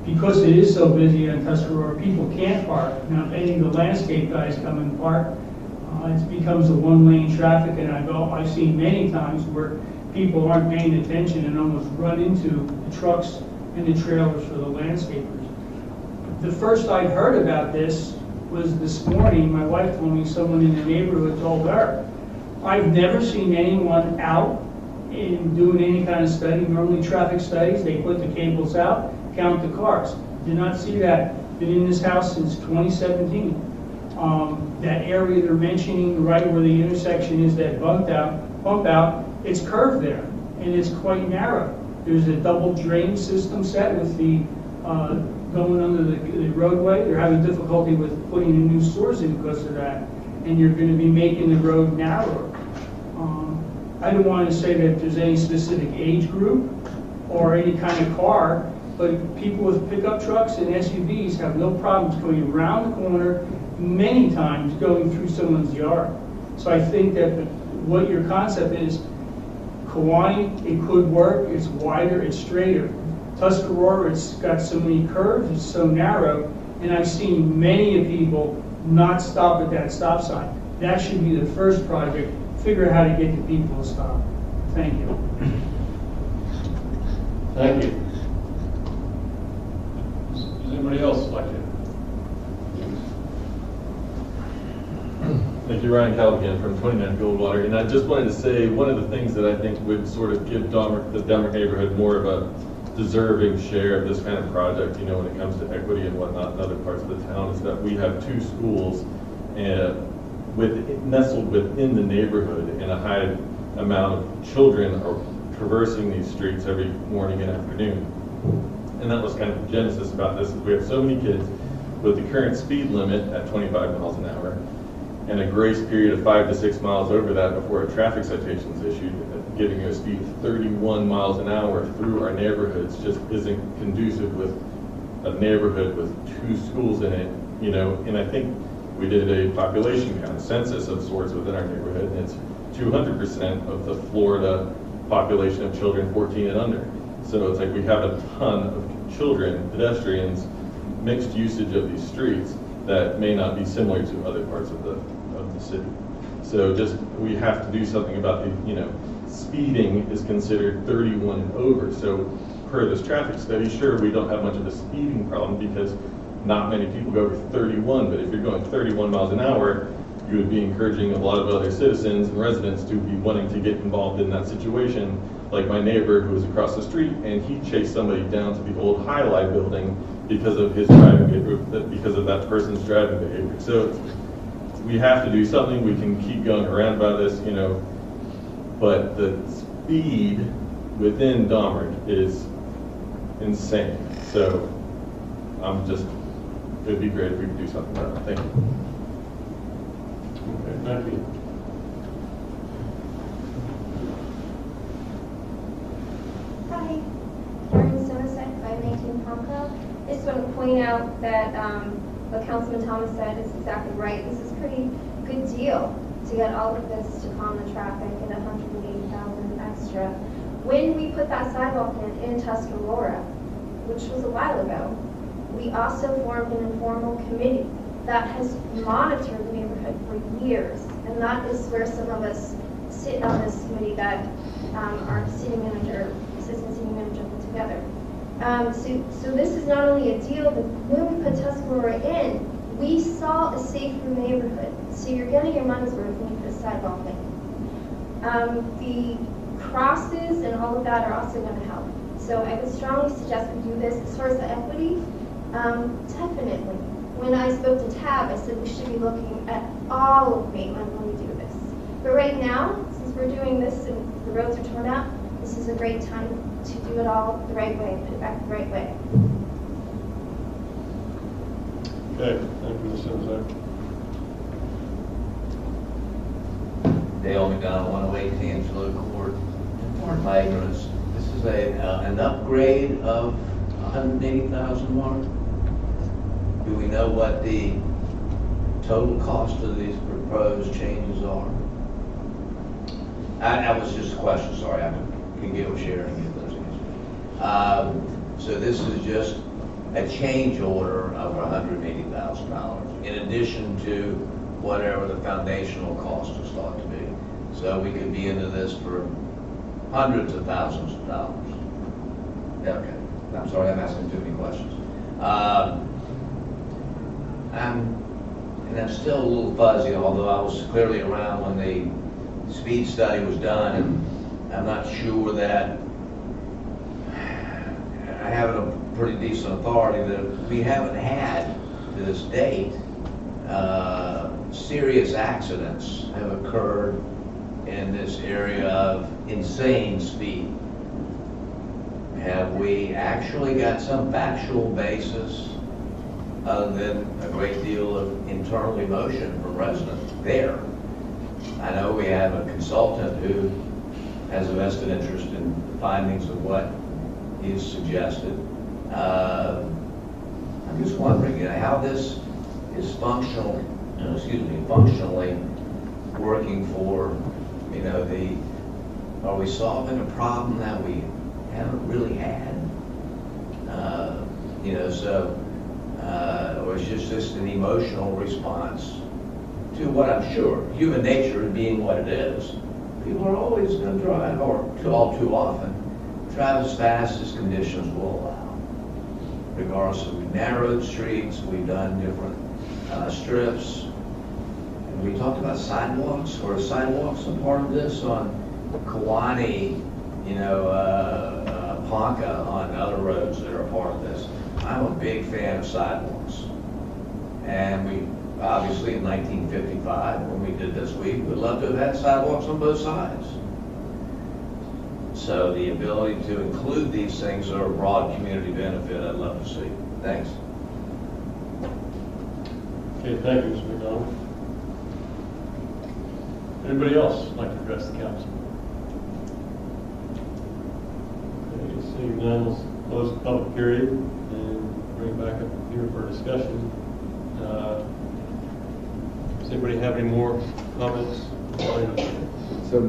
because it is so busy on Tuscarora. People can't park. Now if any of the landscape guys come and park, it becomes a one-lane traffic, and I've seen many times where people aren't paying attention and almost run into the trucks and the trailers for the landscapers. The first I'd heard about this was this morning. My wife told me someone in the neighborhood told her. I've never seen anyone out in doing any kind of study. Normally traffic studies, they put the cables out, count the cars. Did not see that. Been in this house since 2017. That area they're mentioning, right where the intersection is, that bump out, it's curved there, and it's quite narrow. There's a double drain system set with the going under the roadway. They're having difficulty with putting in new stores in because of that, and you're going to be making the road narrower. I don't want to say that there's any specific age group or any kind of car, but people with pickup trucks and SUVs have no problems going around the corner, many times going through someone's yard. So I think that what your concept is, Kewanee, it could work. It's wider, it's straighter. Tuscarora, it's got so many curves, it's so narrow, and I've seen many people not stop at that stop sign. That should be the first project. Figure out how to get the people to stop. Thank you. Thank you. Does anybody else like to? Thank you, Ryan Callaghan from 29 Goldwater. And I just wanted to say one of the things that I think would sort of give the Domrick neighborhood more of a deserving share of this kind of project, you know, when it comes to equity and whatnot in other parts of the town, is that we have two schools nestled within the neighborhood, and a high amount of children are traversing these streets every morning and afternoon. And that was kind of the genesis about this, is we have so many kids with the current speed limit at 25 miles an hour and a grace period of 5 to 6 miles over that before a traffic citation is issued. Giving you a speed of 31 miles an hour through our neighborhoods just isn't conducive with a neighborhood with two schools in it, you know. And I think we did a population count, census of sorts within our neighborhood, and it's 200% of the Florida population of children 14 and under. So it's like we have a ton of children, pedestrians, mixed usage of these streets that may not be similar to other parts of the city. So just, we have to do something about the, you know, speeding is considered 31 and over. So per this traffic study, sure, we don't have much of a speeding problem because not many people go over 31, but if you're going 31 miles an hour, you would be encouraging a lot of other citizens and residents to be wanting to get involved in that situation. Like my neighbor who was across the street, and he chased somebody down to the old High Life building because of his driving behavior, because of that person's driving behavior. So we have to do something. We can keep going around about this, you know, but the speed within Domrick is insane. So it'd be great if we could do something about it. Thank you. Okay, thank you. Hi, Karen Somerset, 519 Palmco. I just want to point out that what Councilman Thomas said is exactly right. This is a pretty good deal to get all of this to calm the traffic and $180,000 extra. When we put that sidewalk in Tuscarora, which was a while ago, We also formed an informal committee that has monitored the neighborhood for years, and that is where some of us sit on this committee that our city manager, assistant city manager put together. So this is not only a deal, but when we put Tuscarora in, we saw a safer neighborhood. So you're getting your money's worth when you put a sidewalk in. The crosses and all of that are also going to help. So I would strongly suggest we do this. As far as the equity, definitely. When I spoke to Tab, I said we should be looking at all of Maitland when we do this. But right now, since we're doing this and the roads are torn up, this is a great time to do it all the right way, put it back the right way. Okay, thank you, Ms. Sims. Dale McDonald, 108 Angelo Court, Fort Maitland. This is an upgrade of 180,000 mark. Do we know what the total cost of these proposed changes are? That was just a question, sorry, I can give a share and get those answers. So this is just a change order of $180,000 in addition to whatever the foundational cost is thought to be. So we could be into this for hundreds of thousands of dollars. Okay, I'm sorry, I'm asking too many questions. And I'm still a little fuzzy, although I was clearly around when the speed study was done, and I'm not sure that I have a pretty decent authority that we haven't had to this date serious accidents have occurred in this area of insane speed. Have we actually got some factual basis other than a great deal of internal emotion from residents there? I know we have a consultant who has a vested interest in the findings of what he's suggested. I'm just wondering, how this is functionally working for, are we solving a problem that we haven't really had? Or is just an emotional response to what I'm sure, human nature being what it is. People are always going to drive, or all too often, drive as fast as conditions will allow. Regardless of, we've narrowed streets, we've done different strips. And we talked about sidewalks, or sidewalks a part of this on Kewanee, Ponca, on other roads that are a part of this. I'm a big fan of sidewalks. And we, obviously in 1955, when we did this, we would love to have had sidewalks on both sides. So the ability to include these things that are a broad community benefit, I'd love to see. Thanks. Okay, thank you, Mr. McDonald. Anybody else like to address the council? Okay, seeing none, let's close the public period and bring it back up here for discussion. Does anybody have any more comments? So,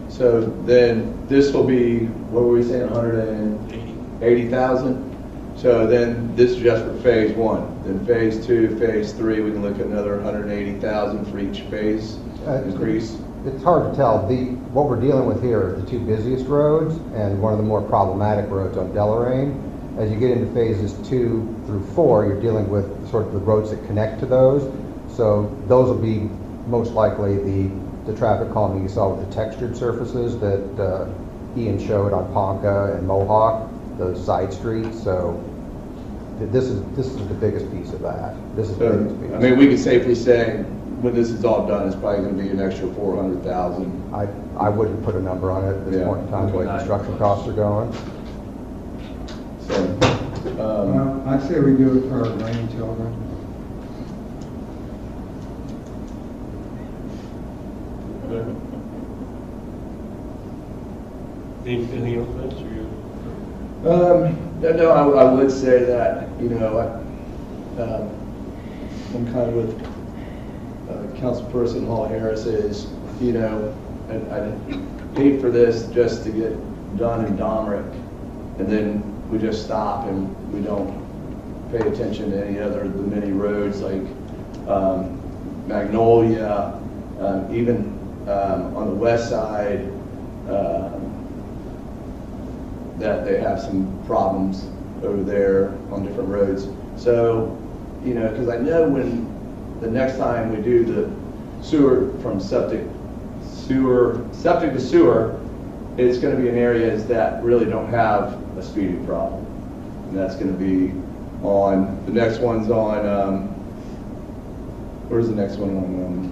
so then this will be, what were we saying, 180,000? So then this is just for phase one. Then phase two, phase three, we can look at another 180,000 for each phase increase. It's hard to tell. What we're dealing with here are the two busiest roads and one of the more problematic roads on Deloraine. As you get into phases 2 through 4, you're dealing with sort of the roads that connect to those. So those will be most likely the traffic calming you saw with the textured surfaces that Ian showed on Ponca and Mohawk, those side streets. So this is the biggest piece of that. This is the biggest piece. I mean, we could safely say when this is all done, it's probably going to be an extra 400,000. I wouldn't put a number on it at this point in time, the way construction costs are going. So, I'd say we do it for our grandchildren. Anything else, Vince, No, I would say that, I'm kind of with Councilperson Hall Harris is, I'd hate for this just to get done in Domrick and then we just stop and we don't pay attention to any other, the many roads like Magnolia, even on the west side, that they have some problems over there on different roads. So, you know, because I know when the next time we do the sewer from septic to sewer, it's going to be in areas that really don't have a speeding problem. And that's going to be on, the next one's on, where's the next one on?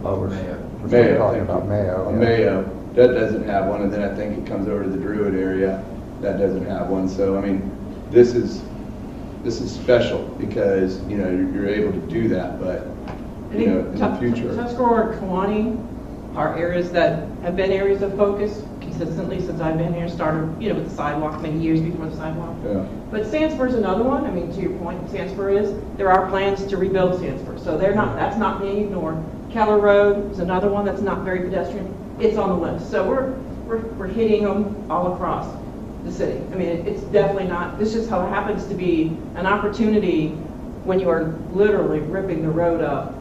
We're Mayo. talking Thank about you. Mayo. On yeah. Mayo, that doesn't have one, and then I think it comes over to the Druid area, that doesn't have one. So, I mean, this is special because, you know, you're able to do that, but, you know, in the future. Tuscarora and Kewanee are areas that have been areas of focus consistently since I've been here, started, you know, with the sidewalk many years before the sidewalk. Yeah. But Sandsburg's another one. I mean, to your point, there are plans to rebuild Sandsburg. So that's not being ignored. Keller Road is another one that's not very pedestrian. It's on the list. So we're hitting them all across the city. I mean, it's definitely not, this just how it happens to be an opportunity when you are literally ripping the road up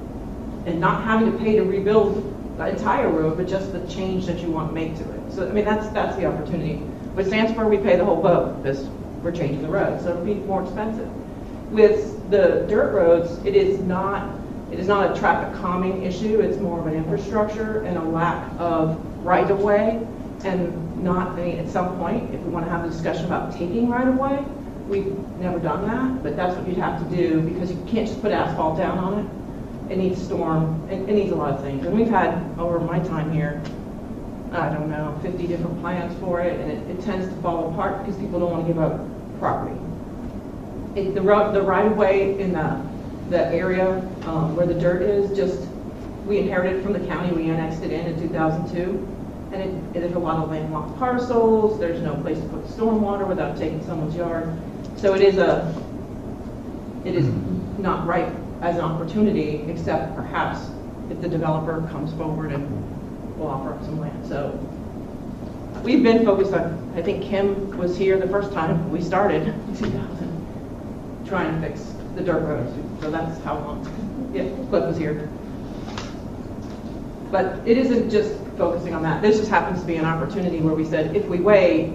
and not having to pay to rebuild the entire road, but just the change that you want to make to it. So, I mean, that's the opportunity. With Sandsburg, we pay the whole boat because we're changing the road, so it'll be more expensive. With the dirt roads, it is not a traffic calming issue. It's more of an infrastructure and a lack of right-of-way. And not, I mean, at some point, if we want to have a discussion about taking right-of-way, we've never done that, but that's what you'd have to do because you can't just put asphalt down on it. It needs storm, it needs a lot of things. And we've had, over my time here, I don't know, 50 different plans for it, and it tends to fall apart because people don't want to give up property. The right-of-way in the area where the dirt is, we inherited it from the county, we annexed it in 2002, and there's a lot of landlocked parcels, there's no place to put stormwater without taking someone's yard. So it is not right as an opportunity, except perhaps if the developer comes forward and will offer up some land. So we've been focused on, I think Kim was here the first time we started in 2000, trying to fix the dirt roads. So that's how long, yeah, Cliff was here. But it isn't just focusing on that. This just happens to be an opportunity where we said, if we wait,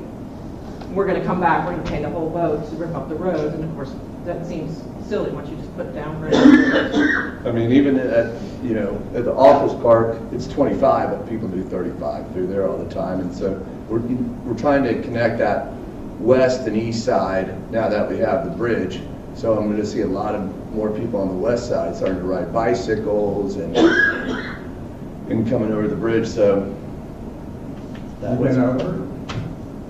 we're going to come back, we're going to pay the whole boat to rip up the roads. And of course, that seems silly once you just put down roads. I mean, even at the office park, it's 25, but people do 35 through there all the time. And so we're trying to connect that west and east side now that we have the bridge. So I'm going to see a lot of more people on the west side starting to ride bicycles and coming over the bridge. So You've been over?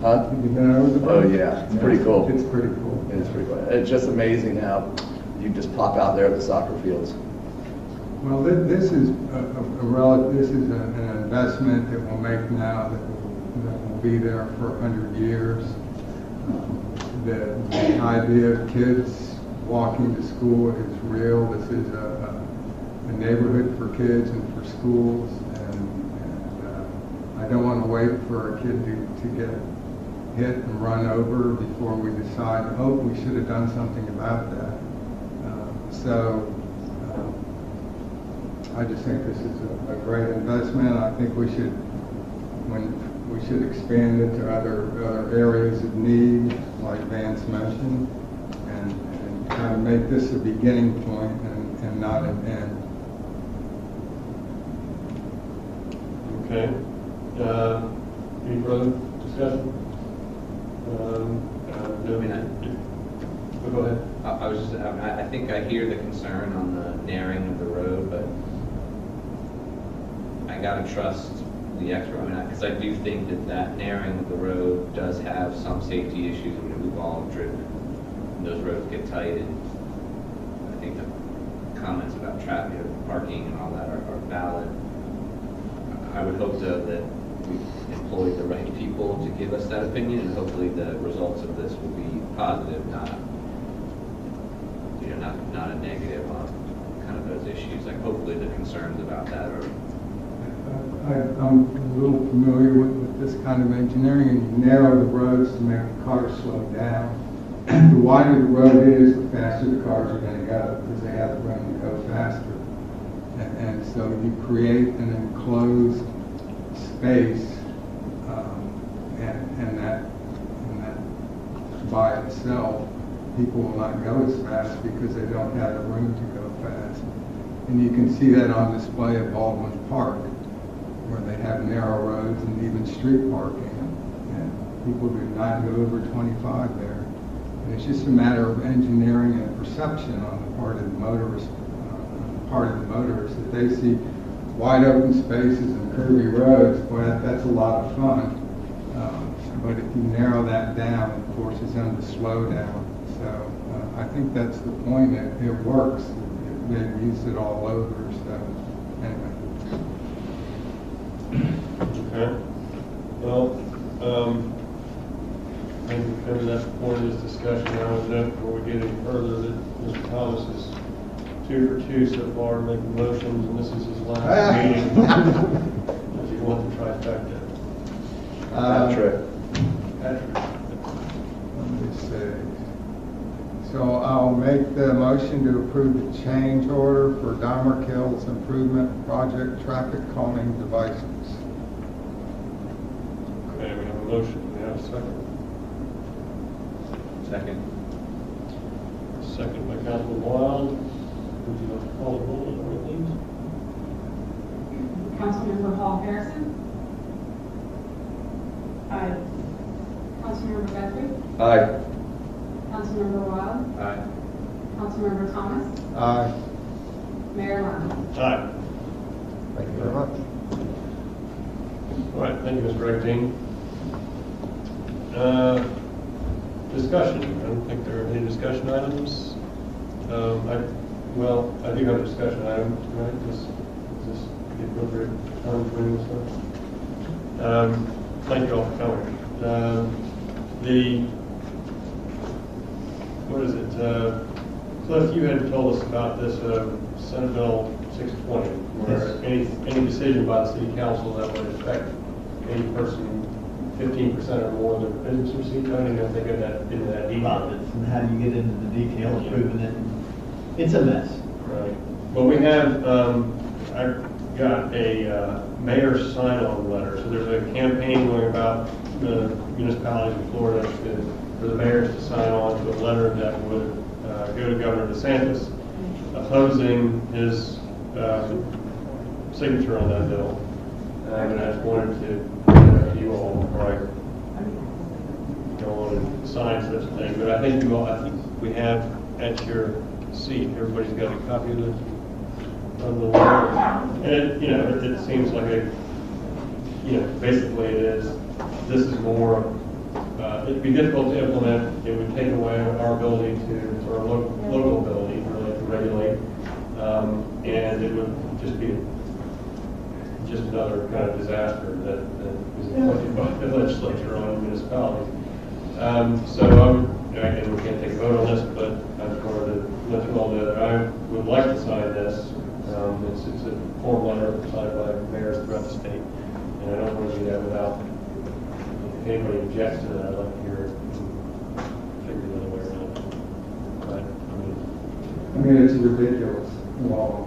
Huh? Have you been over the Oh bridge? yeah, it's pretty cool. It's pretty cool. It's pretty cool. It's just amazing how you just pop out there at the soccer fields. Well, this is this is an investment that we'll make now that will be there for 100 years. The idea of kids walking to school is real. This is a neighborhood for kids and for schools, and I don't want to wait for a kid to get hit and run over before we decide, oh, we should have done something about that. I just think this is a great investment. I think we should expand it to other areas of need, like Vance mentioned, and kind of make this a beginning point and not an end. Okay. Any further discussion? No. Go ahead. I was just, I think I hear the concern on the narrowing of the road, but I gotta trust the expert, because I do think that narrowing of the road does have some safety issues. I mean, we've all driven, and those roads get tight, and I think the comments about traffic, parking and all that are valid. I would hope, though, that we employ the right people to give us that opinion, and hopefully the results of this will be positive, not a negative on kind of those issues. Like, hopefully the concerns about that are. I'm a little familiar with this kind of engineering and you narrow the roads to make the cars slow down. The wider the road is, the faster the cars are going to go because they have the room to go faster. And so you create an enclosed space, and that by itself, people will not go as fast because they don't have the room to go fast. And you can see that on display at Baldwin Park, where they have narrow roads and even street parking, and people do not go over 25 there. And it's just a matter of engineering and perception on the part of the motorists, that they see wide open spaces and curvy roads. Boy, that's a lot of fun. But if you narrow that down, it forces them to slow down. So I think that's the point. It works. They've used it all over. So anyway. Okay. Well, I think we've covered that point of this discussion. Now, before we get any further, that Mr. Thomas is 2 for 2 so far, making motions, and this is his last meeting. If you want to try trifecta. Patrick. Let me see. So I'll make the motion to approve the change order for Dimer Hills Improvement Project traffic calming devices. Okay, we have a motion. Do we have a second? Second. Second by Councilman Wild. Would you like to call the roll, please? Councilmember Hall Harrison. Aye. Councilmember Guthrie. Aye. Councilmember Wild. Aye. Councilmember Thomas. Aye. Mayor Lambert. Aye. Thank you very much. All right, thank you, Mr. Rectine. Discussion. I don't think there are any discussion items. I do have a discussion item, right? Is this the appropriate time for doing this? Thank you all for coming. What is it? Cliff, you had told us about this Senate Bill 620, where any decision by the city council that would affect any person 15% or more of their business receipt. I don't even think of that into that detail. And how do you get into the detail of proving it? It's a mess. Right. Well, we have, I got a mayor's sign-on letter. So there's a campaign going about the municipalities in Florida for the mayors to sign on to a letter that would go to Governor DeSantis opposing his signature on that bill. And I just wanted to you all before I go on and sign such a thing. But I think I think we have at your seat, everybody's got a copy of the letter. And it seems like basically this is more, it'd be difficult to implement. It would take away our ability to, our local ability really to regulate. And it would just be just another kind of disaster that is inflicted by the legislature on municipalities. So and we can't take a vote on this, but I just wanted to let you all know that I would like to sign this. It's a form letter signed by mayors throughout the state, and I don't want to do that without, if anybody objects to that, I'd like to hear it figure another way around it. But, I mean, it's a ridiculous law.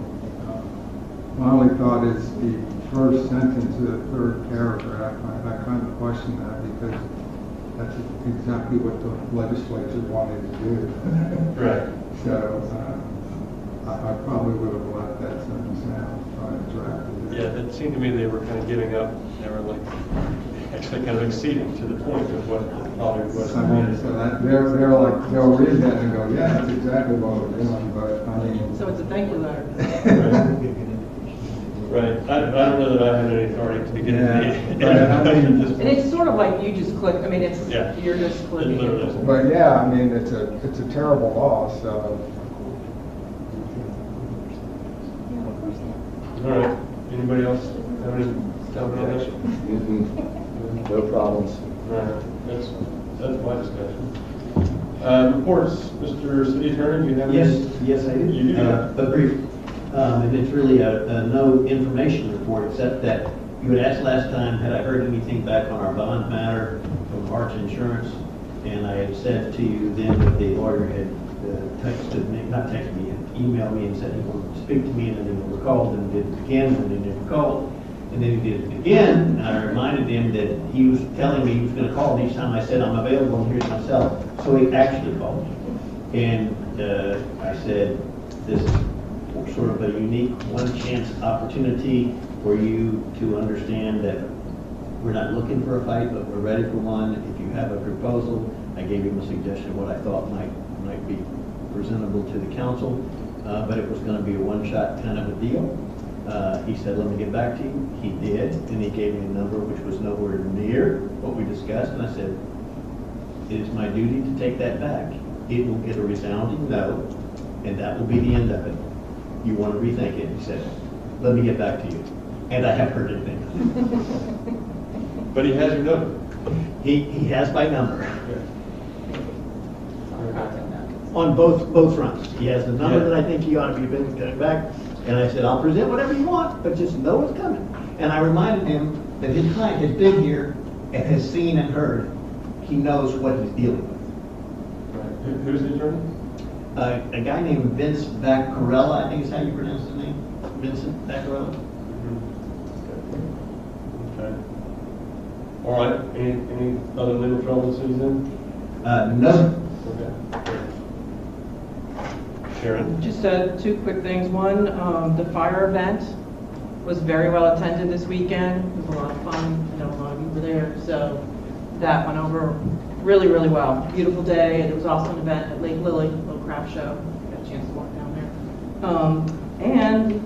My only thought is the first sentence of the third paragraph. I kind of question that because that's exactly what the legislature wanted to do. Right. So I probably would have left that sentence out, trying to draft it. Yeah, it seemed to me they were kind of giving up. They were like actually kind of acceding to the point of what probably was. I mean, so that they're like they'll read that and go, yeah, that's exactly what we're doing. But I mean, So it's a thank you letter. Right. I don't know that I have any authority to get into And it's sort of like you just click, I mean, it's, Yeah. you're just clicking. it. But yeah, I mean, it's a terrible law. So All right. Anybody else have any comment on that? No problems. All right. That's my discussion. Reports, Mr. City Attorney, do you have any? Yes, I do. You do. A brief, and it's really a no information report, except that You had asked last time, had I heard anything back on our bond matter from Arch Insurance? And I had said to you then that the lawyer had texted me, not texted me, emailed me and said he wanted to speak to me, and then he never called, and did it again, and then he never called. And then he did it again, and I reminded him that he was telling me he was going to call, and each time I said, I'm available, and here's my cell. So he actually called me. And I said, this is sort of a unique one-chance opportunity for you to understand that we're not looking for a fight, but we're ready for one. If you have a proposal, I gave him a suggestion of what I thought might be presentable to the council, but it was going to be a one-shot kind of a deal. He said, let me get back to you. He did, and he gave me a number which was nowhere near what we discussed, and I said, it is my duty to take that back. It will get a resounding no, and that will be the end of it. You want to rethink it? He said, let me get back to you. And I haven't heard anything. But he has your number. He has my number. On both fronts. He has the number that I think he ought to be getting back. And I said, I'll present whatever you want, but just know it's coming. And I reminded him that his client has been here and has seen and heard. He knows what he's dealing with. Right. Who's the attorney? A guy named Vince Vaccarella, I think is how you pronounce his name. Vincent Vaccarella. Okay. All right. Any other legal trouble, Susan? No. Okay. Sharon? Just two quick things. One, the fire event was very well attended this weekend. It was a lot of fun. I know a lot of you were there, so that went over really, really well. Beautiful day. There was also an event at Lake Lily, a little craft show. Got a chance to walk down there. And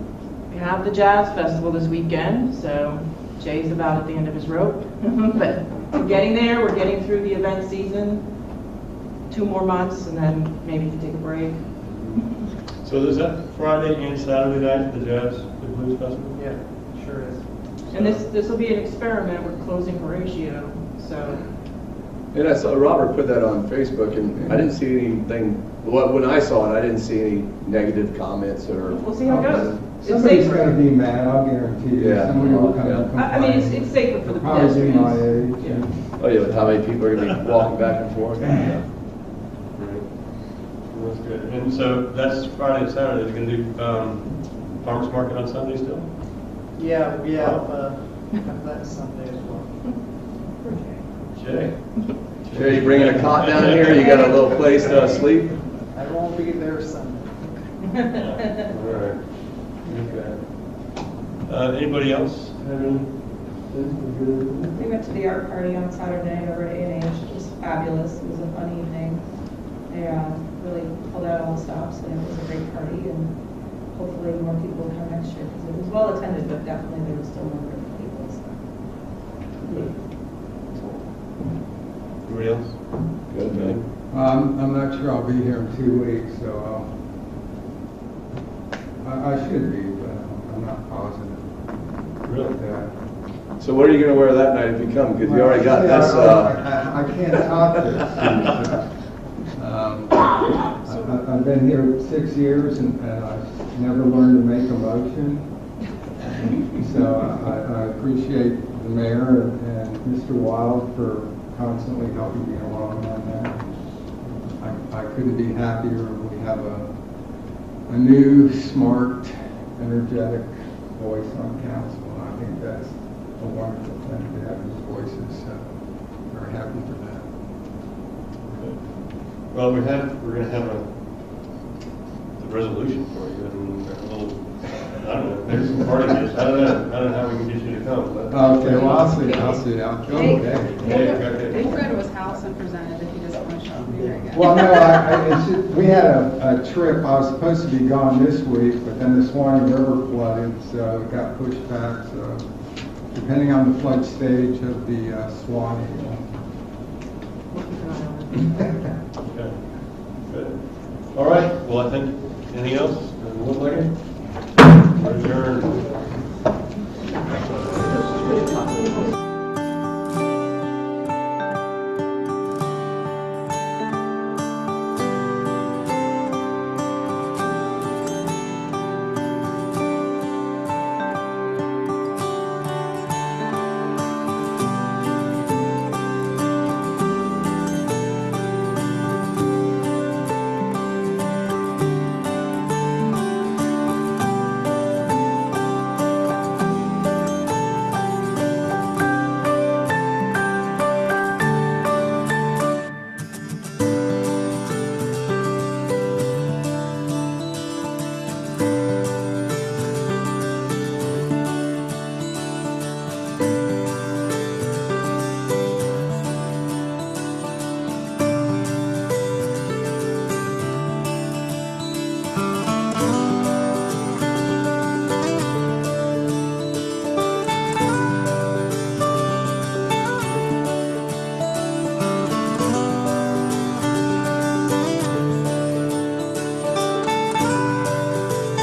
we have the Jazz Festival this weekend, so Jay's about at the end of his rope. But we're getting there. We're getting through the event season. 2 more months, and then maybe to take a break. So is that Friday and Saturday night, the Jazz, the Blues Festival? Yeah, sure is. And this will be an experiment with closing Horatio, so. And I saw Robert put that on Facebook, and I didn't see anything, when I saw it, I didn't see any negative comments or. We'll see how it goes. It's Somebody's safer. gonna be mad, I'll guarantee you. Yeah. Somebody will come and I mean, complain. it's safer for the Probably my pedestrians. age. Yeah. Oh yeah, but how many people are gonna be walking back and forth? Yeah. That's good. And so that's Friday and Saturday. They're going to do farmers market on Sunday still? Yeah, we have that Sunday as well. Jay? Jay, you bringing a cot down here? You got a little place to sleep? I won't be there Sunday. All right. Okay. Anybody else have any? We went to the art party on Saturday over at A&H. It was fabulous. It was a fun evening. They really pulled out all the stops, and it was a great party, and hopefully more people will come next year, because it was well attended, but definitely there was still more people. So. Good. Anybody else? Good, man. I'm not sure I'll be here in 2 weeks, so I should be, but I'm not positive. Really? Yeah. So what are you gonna wear that night if you come? Because you already got Yeah, this, I can't top this. I've been here 6 years, and I've never learned to make a motion. So I appreciate the mayor and Mr. Wild for constantly helping me along on that. I couldn't be happier. We have a new, smart, energetic voice on council, and I think that's a wonderful thing to have these voices. So very happy for that. Well, we're going to have a resolution for you and a little, I don't know, maybe some party dish. I don't know how we can get you to come. But Okay, well, I'll see. I'll go. Okay. We'll go to his house and present it if he doesn't want to show up. Be very good. Well, no, it's just, we had a trip. I was supposed to be gone this week, but then the Swan River flooded, so it got pushed back. So depending on the flood stage of the Swan. Okay. Good. All right. Well, I think, anything else? Look like it? We're adjourned.